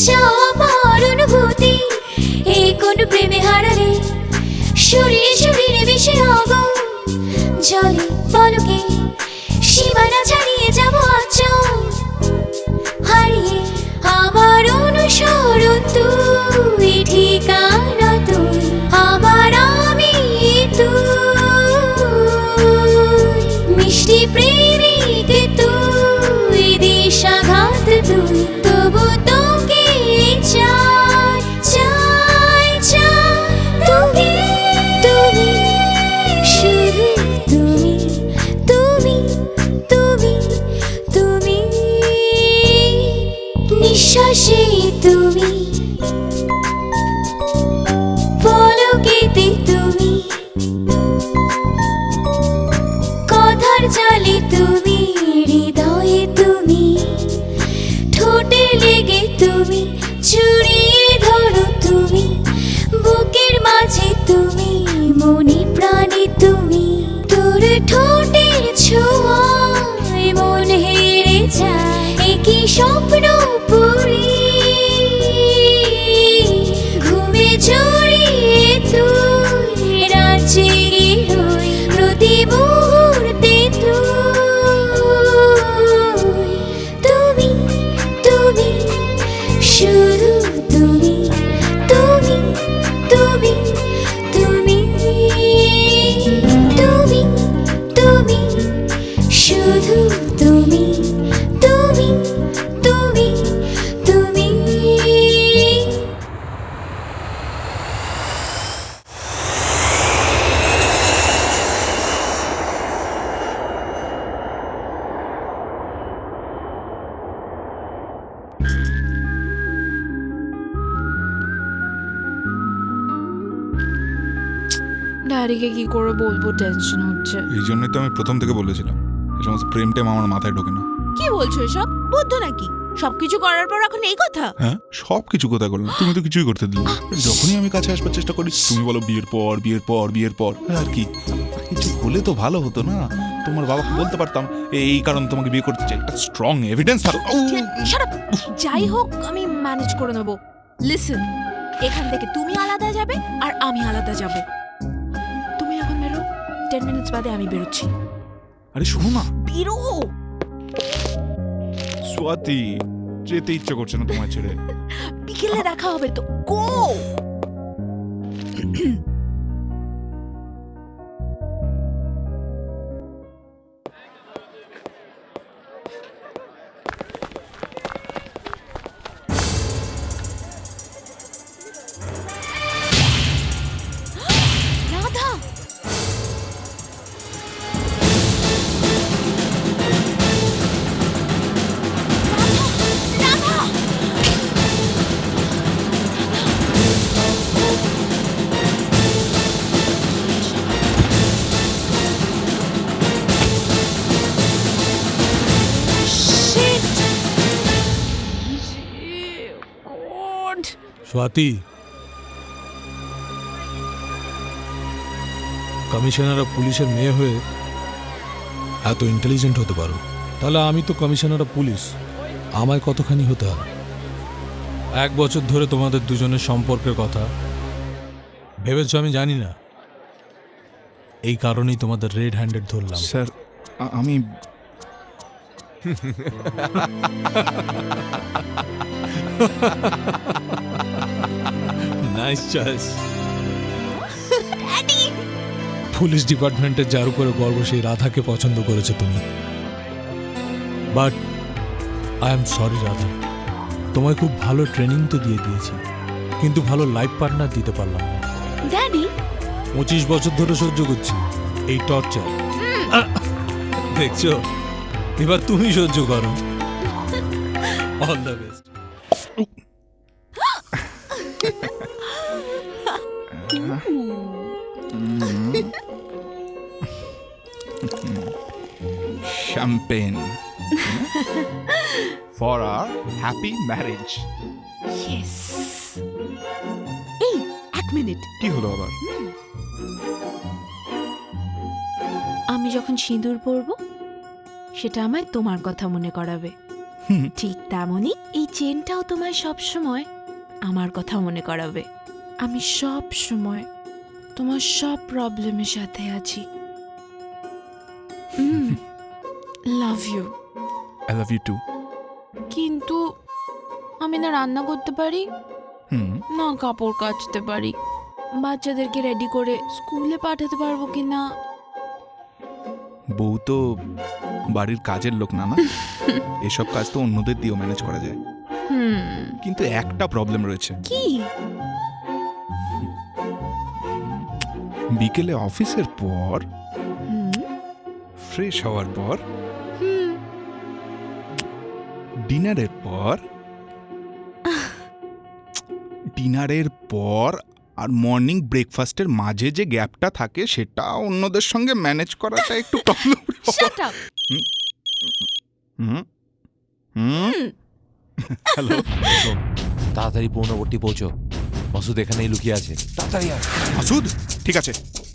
চাওয়া পাওয়ার অনুভূতি এই কোন প্রেমে হারালে শরীরে শরীরে মিশে আগুন জলে পলকে সীমানা ছাড়িয়ে যাব আচল হারিয়ে আমার অনুসরণ তুই ঠিকানা তুই আমার আমি তুই মিষ্টি প্রেমিক তুই দিশাঘাত তুই তবু তোকে চাই চাই চাই তুমি তুমি শুধু তুমি তুমি তুমি তুমি নিঃশ্বাসে তুমি পলকেতে তুমি কথার জালে তুমি হৃদয়ে তুমি লেগে তুমি জড়িয়ে ধরো তুমি বুকের মাঝে তুমি মনে প্রাণে তুমি তোর ঠোঁটের ছোঁয়ায় মন হেরে যায় কি স্বপ্ন পুরি ঘুমে জড়িয়ে তুই রাঁচে রই প্রতি মুহূর্তে তুমি তুমি শুধু তুমি তুমি তুমি তুমি তুমি তুমি শুধু তুমি তুমি তুমি তুমি ড্যাডিকে কি করে বলবো, টেনশন হচ্ছে। এই জন্যই তো আমি প্রথম থেকে বলেছিলাম এই সমস্ত প্রেম টেম আমার মাথায় ঢোকে না। কি বলছো এসব? বুদ্ধ নাকি? সবকিছু করার পর এখন এই কথা? হ্যাঁ, সব কিছু কোথায় করলাম, তুমি তো কিছুই করতে দিলে না। যখনই আমি কাছে আসবার চেষ্টা করি তুমি বলো বিয়ের পর বিয়ের পর বিয়ের পর। আর কি কিছু হলে তো ভালো হতো না? তোমার বাবাকে বলতে পারতাম এই কারণে তোমাকে বিয়ে করতে চাই, একটা স্ট্রং এভিডেন্স থাকতো। Shut up! যাই হোক আমি ম্যানেজ করে নেব। লিসেন, এখান থেকে তুমি আলাদা যাবে আর আমি আলাদা যাব। তুমি এখন বেরো, 10 মিনিটস বাদে আমি বেরোচ্ছি। আরে শোনো না, বেরো। স্বাতি, যেতে ইচ্ছে করছে না তোমার ছেড়ে। বিকেলে দেখা হবে তো, গো। রাধা, রাধা, স্বাতি, কমিশনার অফ পুলিশের মেয়ে হয়ে এত ইন্টেলিজেন্ট হতে পারো, তাহলে আমি তো কমিশনার অফ পুলিশ, আমায় কতখানি হতে হবে? 1 বছর ধরে তোমাদের দুজনের সম্পর্কের কথা ভেবেছ আমি জানি না, এই কারণেই তোমাদের রেড হ্যান্ডেড ধরলাম। স্যার আমি নাইস চয়েস। পুলিশ ডিপার্টমেন্টের যার উপরে গর্ব সেই রাধাকে পছন্দ করেছে তুমি, but I am sorry Radha, তোমায় খুব ভালো ট্রেনিং তো দিয়ে দিয়েছি, কিন্তু ভালো লাইফ পার্টনার দিতে পারলাম না। ড্যাডি 25 বছর ধরে সহ্য করছি এই টর্চার, দেখছো? এবার তুমি সহ্য করো। All the best. Champagne for our happy marriage. Yes. এই 1 মিনিট। কি হলো আবার? আমি যখন সিঁদুর পরব সেটা আমায় তোমার কথা মনে করাবে, ঠিক তেমনই এই চেনটাও তোমায় সব সময় আমার কথা মনে করাবে। আমি সব সময় তোমার সব প্রবলেমের সাথে আছি। Love you. I love you too. কিন্তু আমি না রান্না করতে পারি, না কাপড় কাচতে পারি, বাচ্চাদেরকে রেডি করে স্কুলে পাঠাতে পারবো কিনা। বউ তো বাড়ির কাজের লোক না, না এসব কাজ তো অন্যদের দিয়েও ম্যানেজ করা যায়, কিন্তু একটা প্রবলেম রয়েছে। কি? বিকেলে অফিসের পর ফ্রেশ হওয়ার পর ডিনারের পর আর মর্নিং ব্রেকফাস্টের মাঝে যে গ্যাপটা থাকে সেটা অন্যদের সঙ্গে ম্যানেজ করাটা একটু প্রবলেম। Shut up. হ্যালো তাড়াতাড়ি পূর্ণবর্তী পৌঁছো মাসুদ এখানেই লুকিয়ে আছে তাড়াতাড়ি আয় মাসুদ ঠিক আছে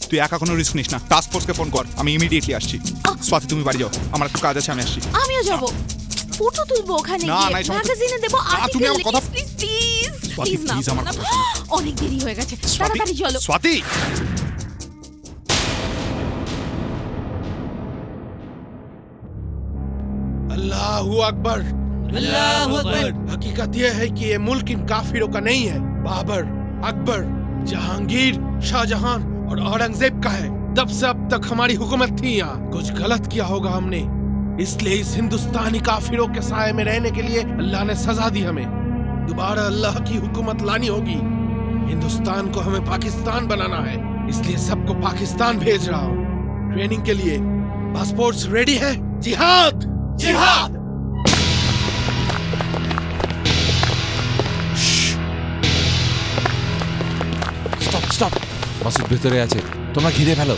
তুই একা কোনো রিস্ক নিস না টাস্ক ফোর্সকে ফোন কর আমি ইমিডিয়েটলি আসছি স্বাতি তুমি বাড়ি যাও আমার একটু কাজ আছে আমি আসছি আমিও যাব ফটো তুলবো ওখানে না, গিয়ে না, এই সমস্ত- ম্যাগাজিনে দেব তুমি আমার কথা- প্লিজ স্বাতি, না please, আমার না। কথা শোনো। অনেক দেরি হয়ে গেছে তাড়াতাড়ি চলো স্বাতি अल्लाहू अकबर अल्लाहू अकबर। हकीकत यह है कि ये मुल्क इन काफिरों का नहीं है बाबर अकबर जहांगीर शाहजहां और औरंगजेब का है तब से अब तक हमारी हुकूमत थी यहाँ कुछ गलत किया होगा हमने इसलिए इस हिंदुस्तानी काफिरों के साए में रहने के लिए अल्लाह ने सजा दी हमें दोबारा अल्लाह की हुकूमत लानी होगी हिंदुस्तान को हमें पाकिस्तान बनाना है इसलिए सबको पाकिस्तान भेज रहा हूँ ट्रेनिंग के लिए पासपोर्ट्स रेडी है जिहाद जिहाद স্টপ স্টপ মাসুদ ভেতরে আছে তোমরা ঘিরে ফেলো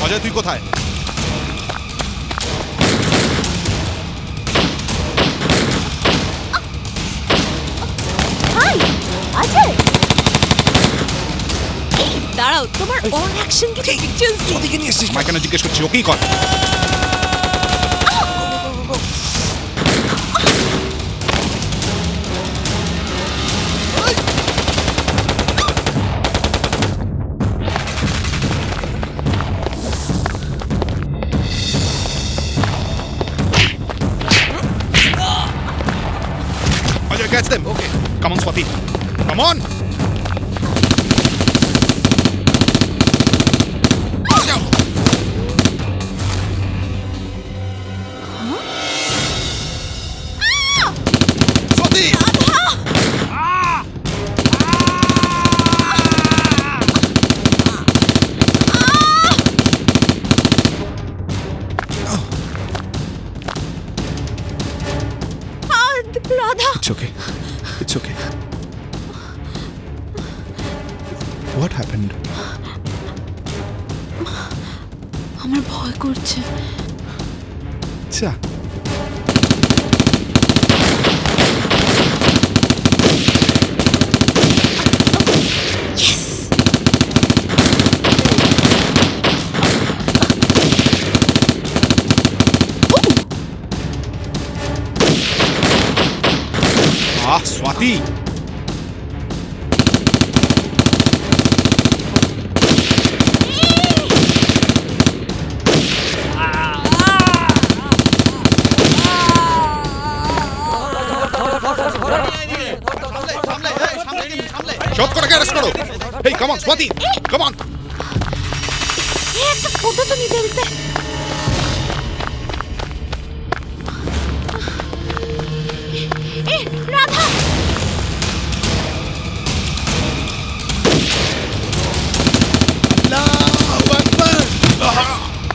অজয় তুই কোথায় হাই অজয় দাঁড়াও তোমার অন অ্যাকশন কিছু পিকচার্স ওদিকে নিয়ে এসেছিস মাইকেন জিজ্ঞেস করছি ওকেই কর Ajay, catch them. Okay. Come on, Swati. Come on. Swati! Radha It's okay. It's okay. What happened? আমার ভয় করছে আচ্ছা स्वाति शॉट को अरेस्ट करो hey come on Swati come on একটা ফটো তো নিতে দিতে এ রাধা अल्लाहू अकबर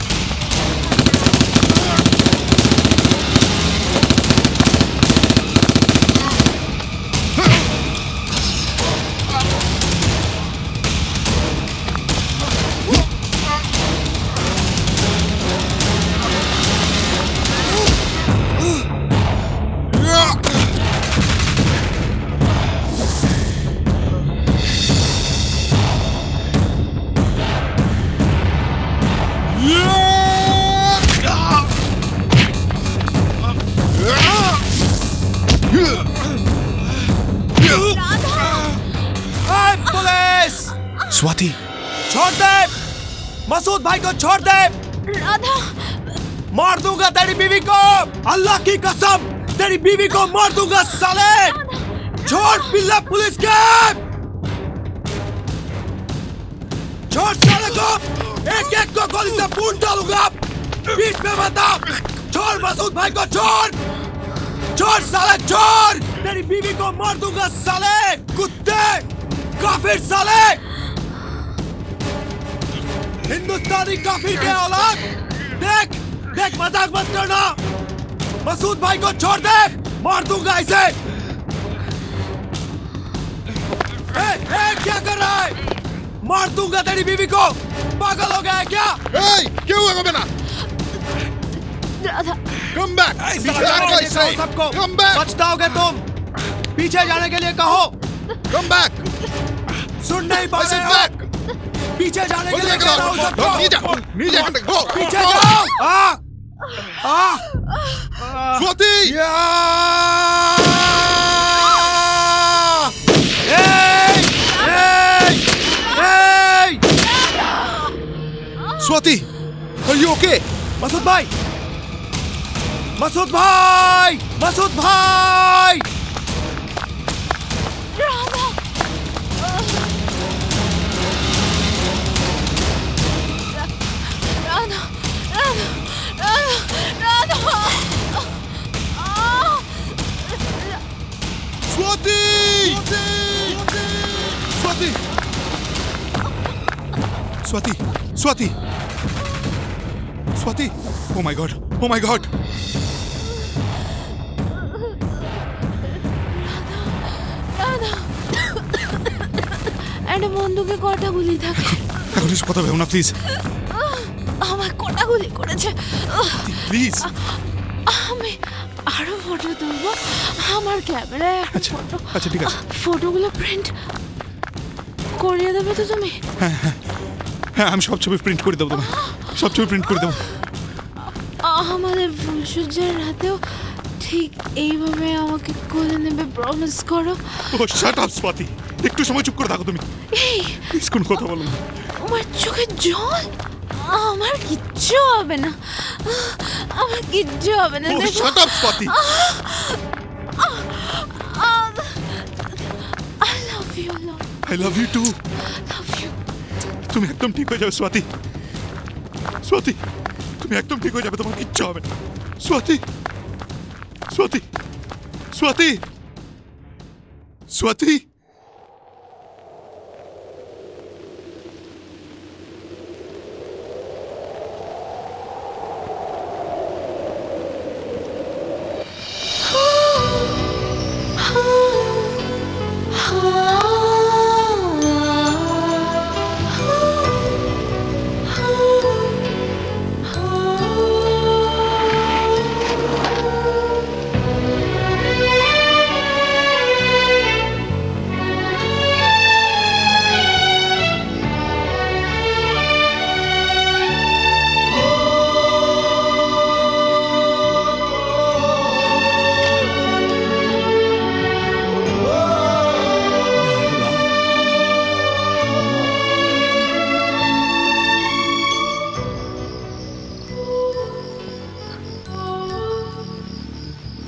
स्वाति छोड़ दे मसूद भाई को छोड़ दे राधा मार दूंगा तेरी बीवी को अल्लाह की कसम तेरी बीवी को मार दूंगा साले छोड़ बिल्ला पुलिस के छोड़ साले को एक एक को गोली से पूंछ डालूंगा बीच में बता छोड़ मसूद भाई को छोड़ साले छोड़ तेरी बीवी को मार दूंगा साले कुत्ते काफिर साले हिंदुस्तानी काफिर के औलाद देख देख मजाक मत करना मसूद भाई को छोड़ दे, मार दूंगा इसे। क्या कर रहा है? मार दूंगा तेरी बीवी को। पागल हो गया है क्या? क्या हुआ बेटा? Come back! सबको पछताओगे तुम। पीछे जाने के लिए कहो। Come back! सुन नहीं पा रहे हो? पीछे जाने के लिए कह रहा हूं सबको। पीछे जाओ। Swati! Swati, are you okay? Masood भाई, मसूद भाई, मसूद भाई। Swati! Swati! Swati! Swati! Swati! Oh my God! Oh my God! একটা বন্দুকে কটা গুলি থাকে? এখন এসব কথা ভেবো না প্লিজ। আমার কটা গুলি করেছে? প্লিজ। আমি আরো ফটো তুলবো আমার ক্যামেরায়। আচ্ছা ঠিক আছে। ফটোগুলো প্রিন্ট করিয়ে দেবে তো তুমি? হ্যাঁ আমি সব ছবি প্রিন্ট করে দেবো তোমায়, সব ছবি প্রিন্ট করে দেবো। আমাদের ফুলসজ্জার রাতেও ঠিক এইভাবে আমাকে কোলে নেবে প্রমিস করো। ও শাট আপ স্বাতি, একটু সময় চুপ করে থাকো তুমি। এই প্লিজ কোনো কথা বলো না। আমার চোখে জল, আমার কিচ্ছু হবে না, আমার কিচ্ছু হবে না। Oh shut up Swati. I love you, love. I love you too. Love you. তুমি একদম ঠিক হয়ে যাবে স্বাতি। স্বাতি তুমি একদম ঠিক হয়ে যাবে, তোমার কিচ্ছু হবে না। স্বাতি, স্বাতি, স্বাতি, স্বাতি।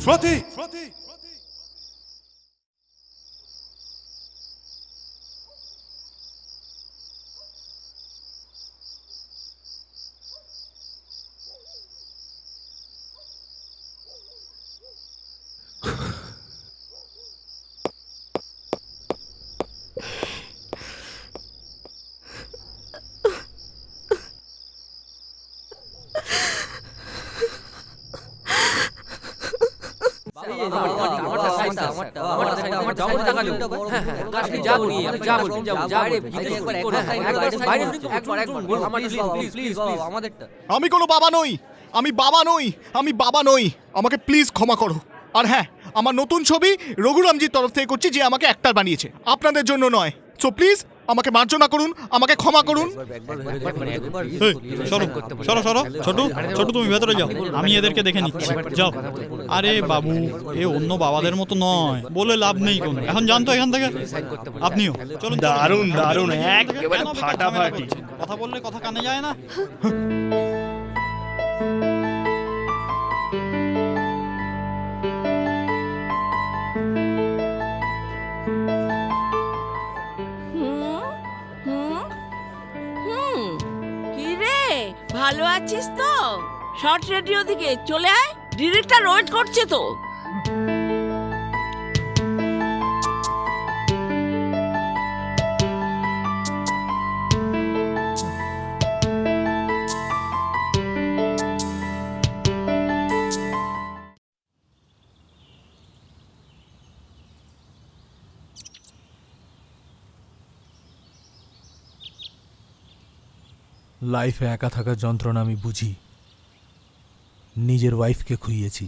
স্বাতি! আমি কোনো বাবা নই, আমি বাবা নই, আমি বাবা নই। আমাকে প্লিজ ক্ষমা করো। আর হ্যাঁ, আমার নতুন ছবি রঘুরামজির তরফ থেকে করছি, যে আমাকে অ্যাক্টর বানিয়েছে, আপনাদের জন্য নয়। সো প্লিজ আমাকে মার্জনা করুন, আমাকে ক্ষমা করুন। সরো সরো সরো, ছোটু ছোটু তুমি ভেতরে যাও, আমি এদেরকে দেখে নিচ্ছি, যাও। আরে বাবু, এ অন্য বাবাদের মতো নয়, বলে লাভ নেই কোনো। এখন জানতো এখান থেকে, আপনিও চলুন। দারুণ দারুণ, একেবারে ফাটাফাটি। কথা বললে কথা কানে যায় না। ভালো আছিস তো? শর্ট রেডিও দিকে চলে আয়, ডিরেক্টর ওয়েট করছে তো। লাইফে একা থাকার যন্ত্রণা আমি বুঝি। নিজের ওয়াইফকে খুইয়েছি,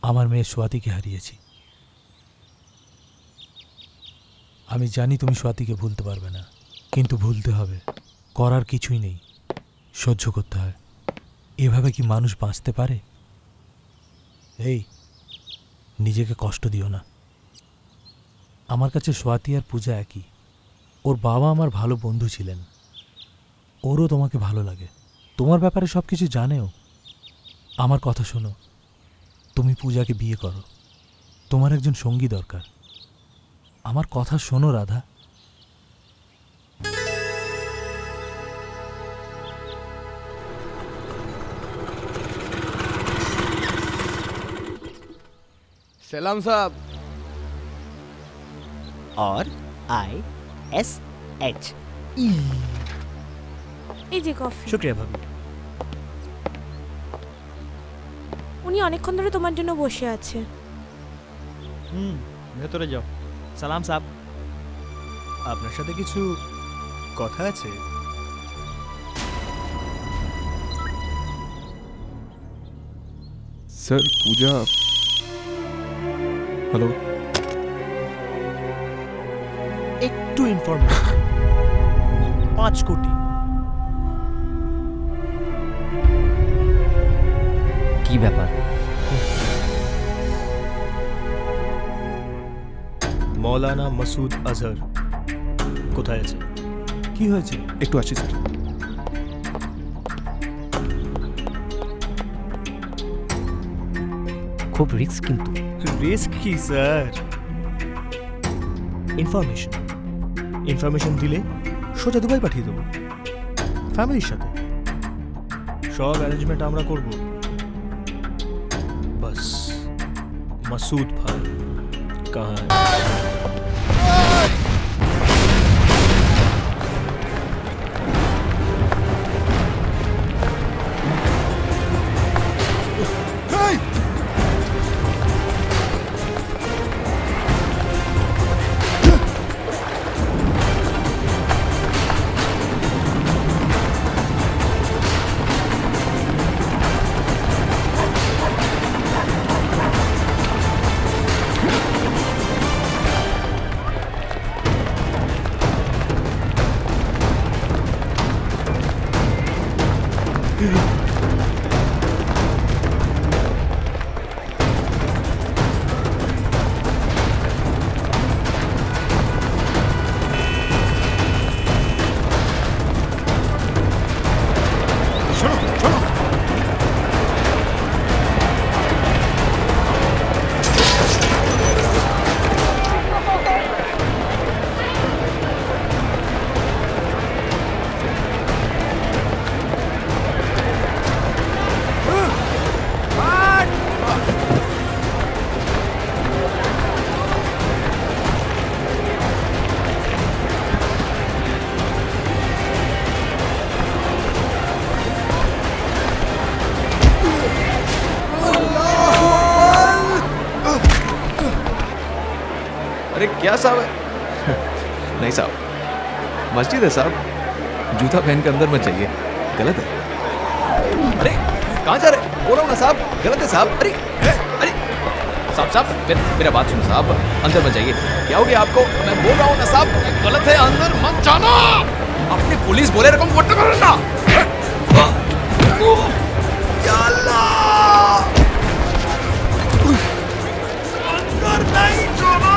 আমার মেয়ে সোয়াতিকে হারিয়েছি। আমি জানি তুমি সোয়াতিকে ভুলতে পারবে না, কিন্তু ভুলতে হবে। করার কিছুই নেই, সহ্য করতে হয়। এভাবে কি মানুষ বাঁচতে পারে? এই, নিজেকে কষ্ট দিও না। আমার কাছে সোয়াতি আর পূজা একই। ওর বাবা আমার ভালো বন্ধু ছিলেন, ওরও তোমাকে ভালো লাগে, তোমার ব্যাপারে সব কিছু জানেও। আমার কথা শোনো, তুমি পূজাকে বিয়ে করো, তোমার একজন সঙ্গী দরকার। আমার কথা শোনো রাধা। सलाम साहब। और ISH এই যে কফি। শুক্রিয়া ভাবি। উনি অনেকক্ষণ ধরে তোমার জন্য বসে আছে। ভেতরে যাও। সালাম সাহেব, আপনার সাথে কিছু কথা আছে। স্যার পূজা। হ্যালো। একটু ইনফরমেশন। 5 কোটি। কি ব্যাপার? মৌলানা মাসুদ আজহার কোথায় আছে? কি হয়েছে? একটু আসছি স্যার। খুব রিস্ক কিন্তু। রিস্ক কি স্যার? ইনফরমেশন দিলে সোজা দুবাই পাঠিয়ে দেবো, ফ্যামিলির সাথে। সব অ্যারেঞ্জমেন্ট আমরা করব। बस मसूद भाई कहाँ है? अरे क्या साहब है? नहीं साहब, मस्जिद है साहब, जूता पहन के अंदर मत जाइए, गलत है। अरे कहाँ जा रहे? बोलो ना साहब, गलत है साहब। अरे अरे साहब मेरा बात सुनो साहब, अंदर मत जाइए। क्या हो गया आपको? मैं बोल रहा हूँ ना साहब, गलत है, अंदर मत जाना। अपने पुलिस बोले रकम वोट करो ना। या अल्लाह, अंदर नहीं जाना।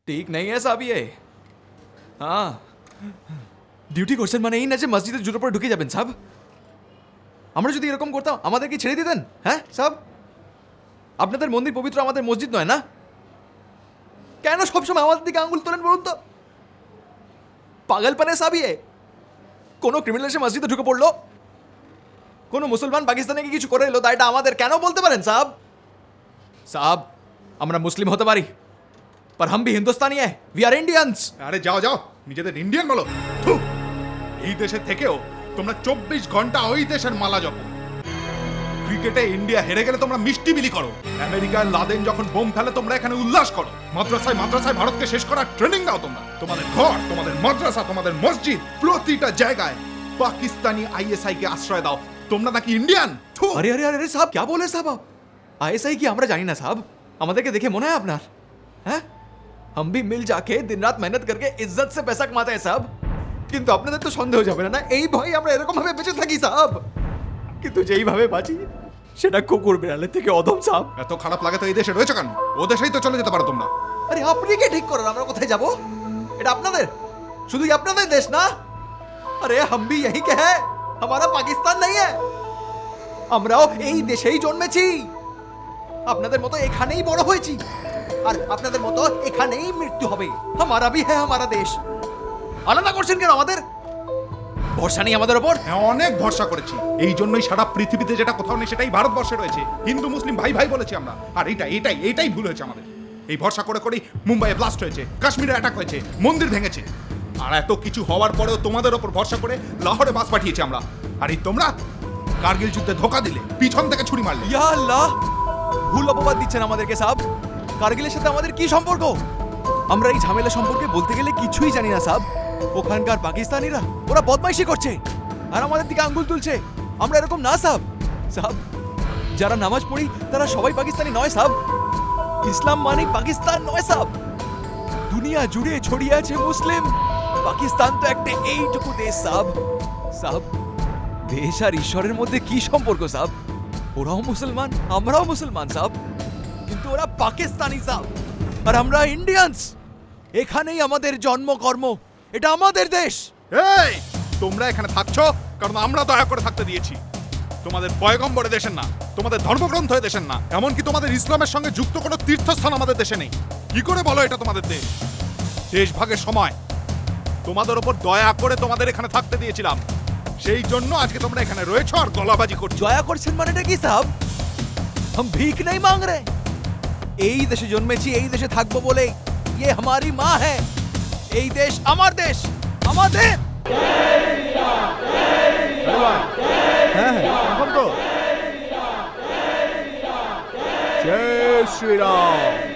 ঠিক নেই সাহেব ये हाँ ডিউটি করছেন মানে এই না যে মসজিদের জুতো পরে ঢুকে যাবেন সাহেব আমরা যদি এরকম করতাম আমাদের কি ছেড়ে দিতেন হ্যাঁ সাহেব আপনাদের মন্দির পবিত্র আমাদের মসজিদ নয় না কেন সবসময় আমাদের দিকে আঙুল তোলেন বলুন তো পাগলপনে সাহেব ये কোনো ক্রিমিনাল এসে মসজিদে ঢুকে পড়লো কোনো মুসলমান পাকিস্তানে কিছু করে এলো তাই এটা আমাদের কেন বলতে পারেন সাহেব সাহেব আমরা মুসলিম হতে পারি पर हम भी हिंदुस्तानी है वी आर इंडियंस আরে যাও যাও নিজেদের ইন্ডিয়ান বলো থু! এই দেশে থেকেও তোমরা 24 ঘন্টা ওই দেশের মালা জপো ক্রিকেটে ইন্ডিয়া হেরে গেলে তোমরা মিষ্টি বিলি করো আমেরিকার লাদেন যখন বোম ফেলে তোমরা এখানে উল্লাস করো মাদ্রাসায় মাদ্রাসায় ভারতকে শেষ করার ট্রেনিং দাও তোমরা তোমাদের ঘর তোমাদের মাদ্রাসা তোমাদের মসজিদ প্রতিটা জায়গায় পাকিস্তানি আইএসআই কে আশ্রয় দাও তোমরা নাকি ইন্ডিয়ান अरे अरे अरे साहब क्या बोले साहब आप आईएसआई की আমরা জানি না সাহেব আমাদেরকে দেখে মনে হয় আপনার হ্যাঁ हम भी मिल जाके दिन रात मेहनत करके इज्जत से पैसा कमाते हैं साहब কিন্তু আপনাদের তো সন্দেহ যাবে না এই ভয় আমরা এরকম ভাবে বেঁচে থাকি সাহেব কিন্তু যেই ভাবে বাঁচি সেটা কুকুর বিড়ালের থেকে অদম সাহেব এত খারাপ লাগে তো এই দেশে রয়েছে কেন ও দেশেই তো চলে যেতে পারো তোমরা আরে আপনি কে ঠিক করেন আমরা কোথায় যাব এটা আপনাদের শুধুই আপনাদের দেশ না আরে हम भी यही के हैं हमारा पाकिस्तान नहीं है আমরাও এই দেশেই জন্মেছি আপনাদের মতো এখানেই বড় হয়েছি আর আপনাদের মতো এখানেই মৃত্যু হবে हमारा भी है हमारा देश আলাদা করছেন কেন আমাদের ভরসা নেই আমাদের উপর হ্যাঁ অনেক ভরসা করেছি এই জন্যই সারা পৃথিবীতে যেটা কোথাও নেই সেটাই ভারতবর্ষে রয়েছে হিন্দু মুসলিম ভাই ভাই বলেছি আমরা আর এইটাই ভুল হয়েছে আমাদের এই ভরসা করে করেই মুম্বাইয়ে ব্লাস্ট হয়েছে কাশ্মীরে অ্যাটাক হয়েছে মন্দির ভেঙেছে আর এত কিছু হওয়ার পরেও তোমাদের ওপর ভরসা করে লাহোরে বাস পাঠিয়েছি আমরা আর এই তোমরা কার্গিল যুদ্ধে ধোকা দিলে পিছন থেকে ছুরি মারলে ইয়া আল্লাহ ভুল অপবাদ দিচ্ছেন আমাদেরকে সাহেব কার্গিলের সাথে আমাদের কি সম্পর্ক আমরা এই ঝামেলা সম্পর্কে বলতে গেলে কিছুই জানি না সাহেব ওখানকার পাকিস্তানিরা ওরা বদমাইশি করছে আর আমাদের দিকে আঙ্গুল তুলছে আমরা এরকম না সাহেব যারা নামাজ পড়ি তারা সবাই পাকিস্তানি নয় সাহেব ইসলাম মানে পাকিস্তান নয় সাহেব দুনিয়া জুড়ে ছড়িয়ে আছে মুসলিম পাকিস্তান তো একটা এইটুকু দেশ সাহেব দেশ আর ঈশ্বরের মধ্যে কি সম্পর্ক সাহেব ওরাও মুসলমান আমরাও মুসলমান সাহেব কিন্তু ওরা পাকিস্তানি সাহেব আর আমরা ইন্ডিয়ান্স এখানেই আমাদের জন্মকর্ম এটা আমাদের দেশ এই তোমরা এখানে থাকছো কারণ আমরা দয়া করে থাকতে দিয়েছি তোমাদের পয়গম্বরে দেশের না তোমাদের ধর্মগ্রন্থ দেশের না এমনকি তোমাদের ইসলামের সঙ্গে যুক্ত কোনো তীর্থস্থান আমাদের দেশে নেই কি করে বলো এটা তোমাদের দেশ দেশ ভাগের সময় তোমাদের ওপর দয়া করে তোমাদের এখানে থাকতে দিয়েছিলাম সেই জন্য আজকে তোমরা এখানে রয়েছো আর গলাবাজি করছো দয়া করছেন মানেটা কি সাহেব हम भीख नहीं मांग रहे এই দেশে জন্মেছি এই দেশে থাকবো বলে ये हमारी माँ है এই দেশ আমার দেশ আমাদের হ্যাঁ কনফার্ম তো জয় শ্রীরাম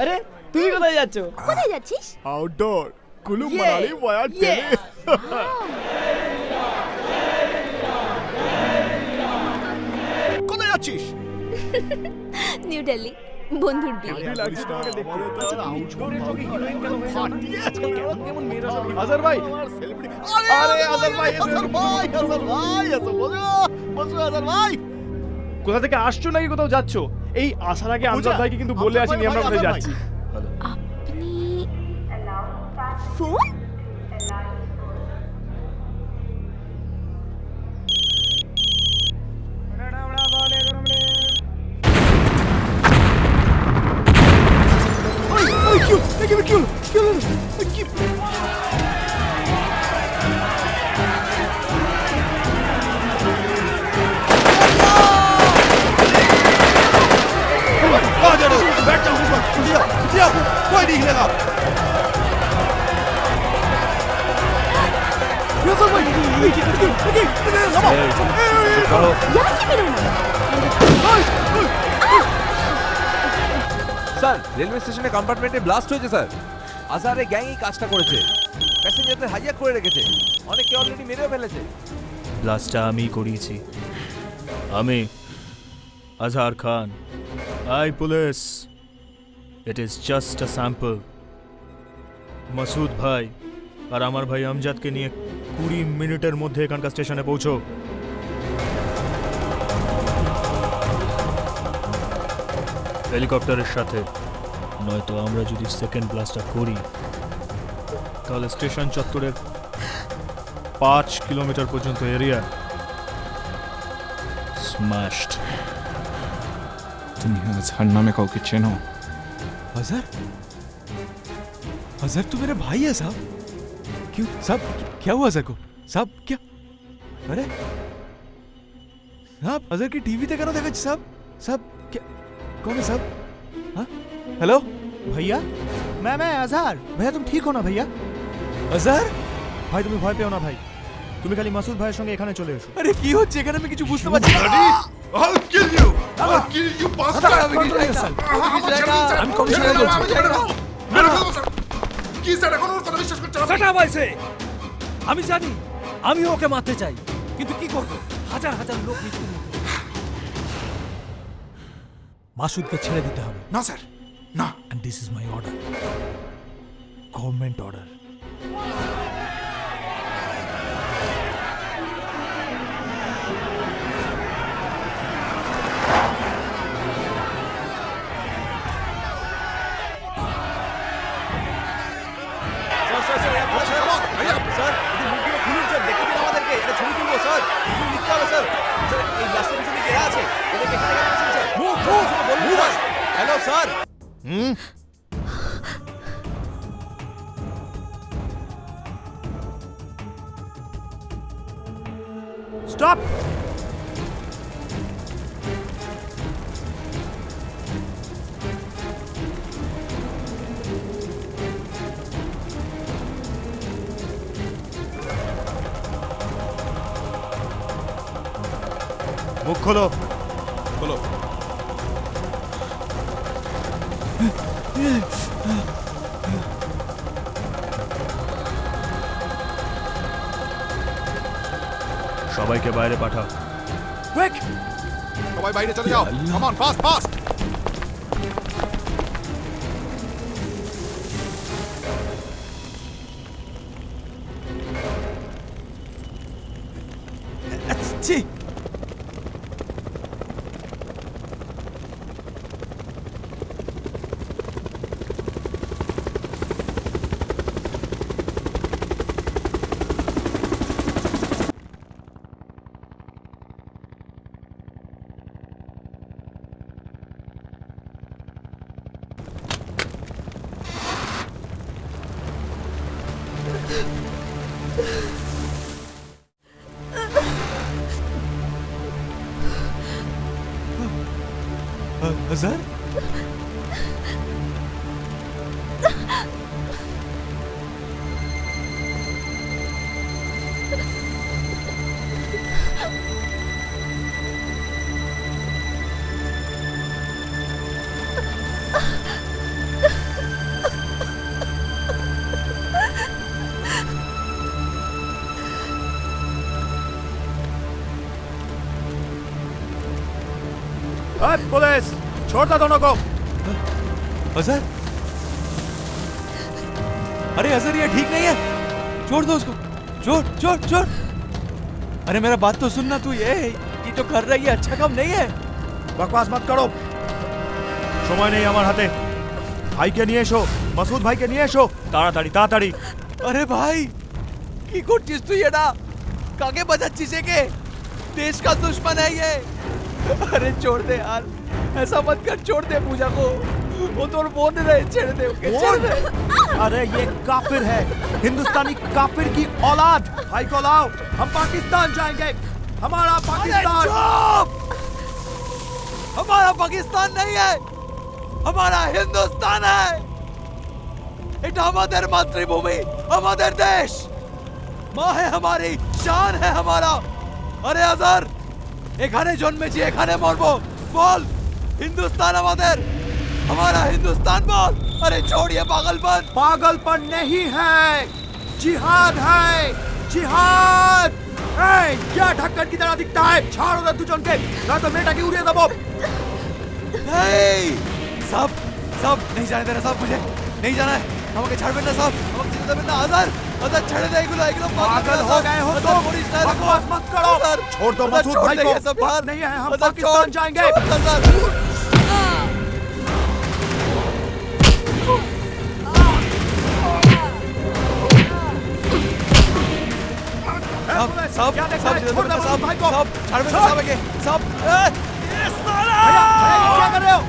আরে তুই কোথায় যাচ্ছ কোথায় যাচ্ছিস আউটডোর কুলু মানালি ওয়ার টেনে কোথায় যাচ্ছিস নিউ দিল্লি বন্ধুর বিয়ে আজহার ভাই আরে আজহার ভাই আজহার ভাই কোথা থেকে আসছো নাকি কোথাও যাচ্ছ এই আসার আগে আমজাদ ভাইকে কিন্তু বলে আসিনি আমরা কোথায় যাচ্ছি আপনি ফোন बैठ जाओ कोई नहीं हिलेगा স্যার রেলওয়ে স্টেশনে কম্পার্টমেন্টে ব্লাস্ট হয়েছে স্যার। আজহারের গ্যাং এই কাজটা করেছে, প্যাসেঞ্জারদের হাইজ্যাক করে রেখেছে, অনেকে অলরেডি মেরেও ফেলেছে। ব্লাস্টটা আমি করিয়েছি, আমি Azhar Khan. I police, it is just a sample. Masood ভাই আর আমার ভাই আমজাদকে নিয়ে 20 মিনিটের মধ্যে এখানকার স্টেশনে পৌঁছো। হেলিকপ্টারের সাথে, নয়তো আমরা যদি সেকেন্ড ব্লাস্টটা করি তাহলে স্টেশন চত্বরের 5 কিলোমিটার পর্যন্ত এরিয়া স্ম্যাশড। তুমি আজহার নামে কাউকে চেনো? अजहर? अजहर तो मेरा भाई है साहब। क्यों साहब, क्या हुआ अजहर को? साहब क्या? अरे साहब अजहर की टीवी ते करो देखा साहब। साहब क्या कौन है साहब? हाँ हेलो भैया, मैं আজহার। भैया तुम ठीक हो ना भैया? अजहर ভাই তুমি ভয় পেও না ভাই, তুমি খালি মাসুদ ভাইয়ের সঙ্গে এখানে চলে এসো। আরে কি হচ্ছে এখানে? আমি কিছু বুঝতে পারছি না। I'll kill you! I'll kill you, bastard! আমি কমিশনার বলছি। কি স্যার এখন ওর কথা বিশ্বাস করছে না? সেটা বলছে, আমি জানি আমি ওকে মারতে চাই, কিন্তু কি করব? হাজার হাজার লোক মৃত্যু। মাসুদকে ছেড়ে দিতে হবে। না স্যার, না। And this is my order, government order. Hello sir. Stop. मुख खोलो। खोलो। সবাইকে বাইরে পাঠাও। কুইক, সবাই বাইরে চলে যাও। Come on, fast fast. ছি, अजहर? पुलिस, छोड़ दो दोनों को। अजहर? अरे अजहर ये ठीक नहीं है, छोड़ दो उसको। छोड़ छोड़ छोड़। अरे मेरा बात तो सुनना, तू ये जो कर रही है अच्छा काम नहीं है। बकवास मत करो, সময় নেই আমার হাতে। ভাইকে নিয়ে এসো, মাসুদ ভাইকে নিয়ে এসো তাড়াতাড়ি তাড়াতাড়ি। अरे भाई की করছিস তুই? এটা কাকে বাজাচ্ছিস? একে देश का दुश्मन है ये। अरे छोड़ दे यार, ऐसा मत कर, छोड़ दे पूजा को, वो तो बोल रहे, छेड़ दे उसके, छेड़ दे। अरे ये काफिर है, हिंदुस्तानी काफिर की औलाद। भाई को लाओ, हम पाकिस्तान जाएंगे, हमारा पाकिस्तान। हमारा पाकिस्तान नहीं है, हमारा हिंदुस्तान है। এটা আমাদের মাতৃভূমি, আমাদের দেশ। মা হে हमारी शान है हमारा আরে আজার এখানে জন্মেছি এখানে মরবো বল हिंदुस्तान আমাদের हमारा हिंदुस्तान बोल अरे छोड़िए पागलपन पागलपन नहीं है जिहाद है जिहाद क्या ढक्कन की तरह दिखता है ছাড় ওদের দুজনকে নয়তো মেয়েটাকে উড়িয়ে দেবো सब सब नहीं जाने देना सब मुझे नहीं जाना है আমাকে ছাড়বেন না সব আমাকে যেতে দেবেন না আজার আজার ছেড়ে দে এগুলো এগুলো पागल हो गए हो तो बकवास मत करो छोड़ दो मसूद भाई को सब बाहर नहीं है हम पाकिस्तान जाएंगे सब क्या देख सब रहे छोड़ दो मसूद भाई को सब ছাড়বেন না সবাইকে সব भैया क्या कर रहे हो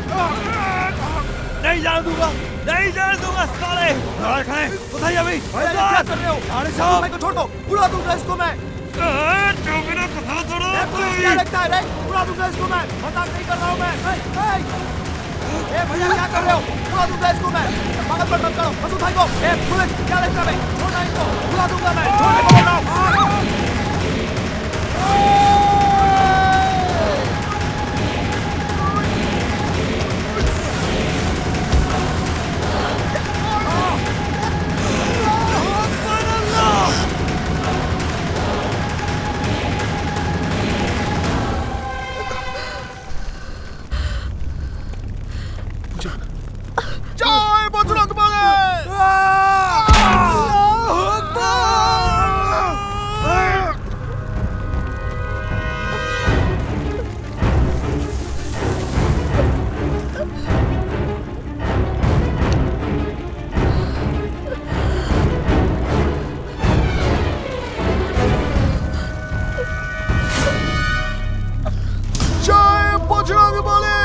नहीं जाने दूंगा नहीं जाने दूंगा साले लड़ाई खाए उठाइए अभी भैया क्या कर रहे हो अरे साहब भाई को छोड़ दो उड़ा दूंगा इसको मैं जो मेरा कथा छोड़ो क्या लगता है रे उड़ा दूंगा इसको मैं मजाक नहीं कर रहा हूं मैं ए भैया क्या कर रहे हो उड़ा दूंगा इसको मैं पागल मत करो मसूद भाई को ए पुलिस क्या लगता है छोड़ना इनको उड़ा दूंगा मैं छोड़ने को बोल रहा हूं জয় বজরং বলী জয় বজরং বলী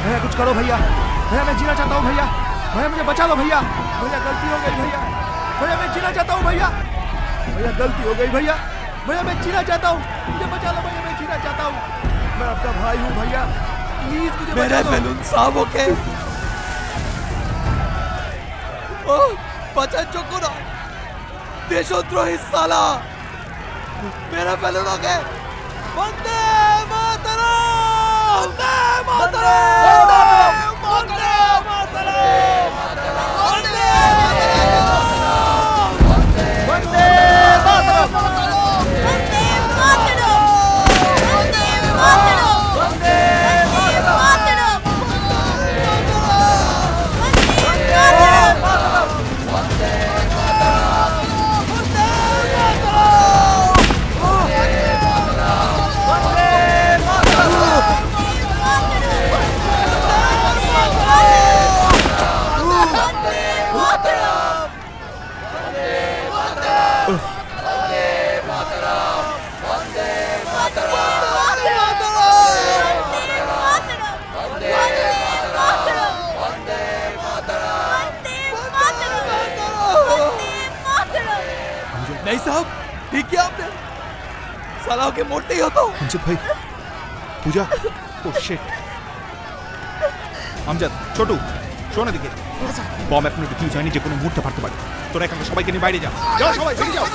भैया कुछ करो भैया भैया मैं जीना चाहता हूँ भैया भैया मुझे बचा लो भैया भैया गलती हो गई भैया भैया मैं जीना चाहता हूँ भैया भैया गलती हो गई भैया भैया मैं जीना चाहता हूँ मुझे बचा लो भैया मैं जीना चाहता हूँ मैं आपका भाई हूँ भैया प्लीज मुझे बचा लो बेलून साहब ओके ओ बचा चुको ना देशद्रोही साला मेरा बेलून ओके वंदे मातरम वंदे मातरम वंदे मातरम वंदे मातरम वंदे मातरम नहीं साहब ठीक है आपने साला के मोटे ही हो तो अमजद भाई पूजा ओ शिट अमजद छोटू শোন এদিকে বম এখনো ডিফিউজ হয়নি, যে কোনো মুহূর্তে ফাটতে পারে। তোরা এখানে সবাইকে নিয়ে বাইরে যা, যাও সবাই বেরিয়ে যাও।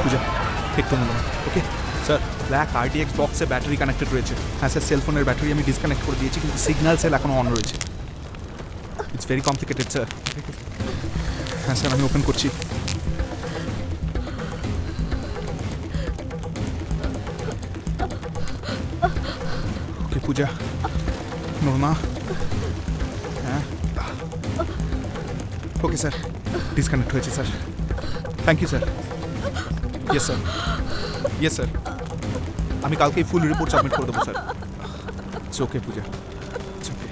পূজা একটু নেব, ওকে স্যার। ব্ল্যাক আরডিএক্স বক্সে ব্যাটারি কানেক্টেড রয়েছে। হ্যাঁ স্যার, সেলফোনের ব্যাটারি আমি ডিসকানেক্ট করে দিয়েছি, কিন্তু সিগন্যাল সেল এখনো অন রয়েছে। It's very complicated sir. হ্যাঁ স্যার, আমি ওপেন করছি। ওকে পূজা, নোরমা, হ্যাঁ ওকে স্যার, ডিসকানেক্ট হয়েছে sir. Thank you sir. Yes sir, yes sir, আমি কালকেই ফুল রিপোর্ট সাবমিট করে দেবো sir. It's okay Puja, it's okay.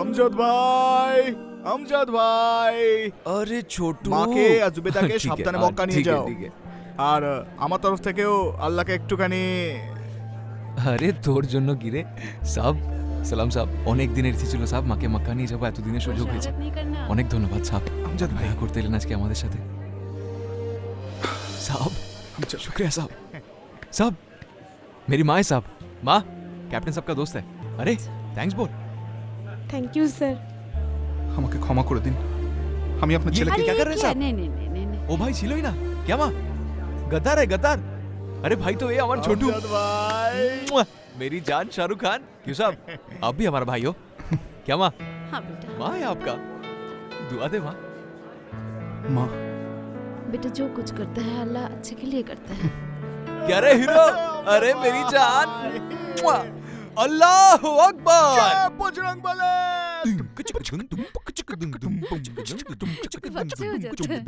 Amjad ভাই, আমজাদ ভাই, আরে ছোট মাকে আর জুবেদাকে সাবধানে মক্কা নিয়ে যাও। আর আমার তরফ থেকেও আল্লাহকে একটুখানি। আরে তোর জন্য গিরে সাব, সালাম সাব। অনেক দিনের ইচ্ছে ছিল সাব, মাকে মক্কা নিয়ে যাবো, এতদিনের সুযোগ হয়েছে। অনেক ধন্যবাদ সাব। আমজাদ ভাই করতে এলেন আজকে আমাদের সাথে। साहब शुक्रिया साहब। साहब मेरी माँ है साहब, माँ कैप्टन साहब का दोस्त है। अरे थैंक्स बोल। Thank you sir. আমাকে ক্ষমা করে দিন, আমি আপনার ছেলেকে। क्या कर रहे हैं साहब? ओ भाई छिलो ही ना क्या माँ, गद्दार है गद्दार। अरे भाई तो ये हमारा छोटू भाई, मेरी जान शाहरुख खान। क्यों साहब, आप भी हमारा भाई हो क्या माँ? हाँ बेटा। माँ है आपका, दुआ दे माँ। माँ बेटा जो कुछ करता है अल्लाह अच्छे के लिए करता है। क्या रे हीरो, अरे मेरी जान, अल्लाह अकबर। बजरंग बली। बच्चे हो जाते हैं।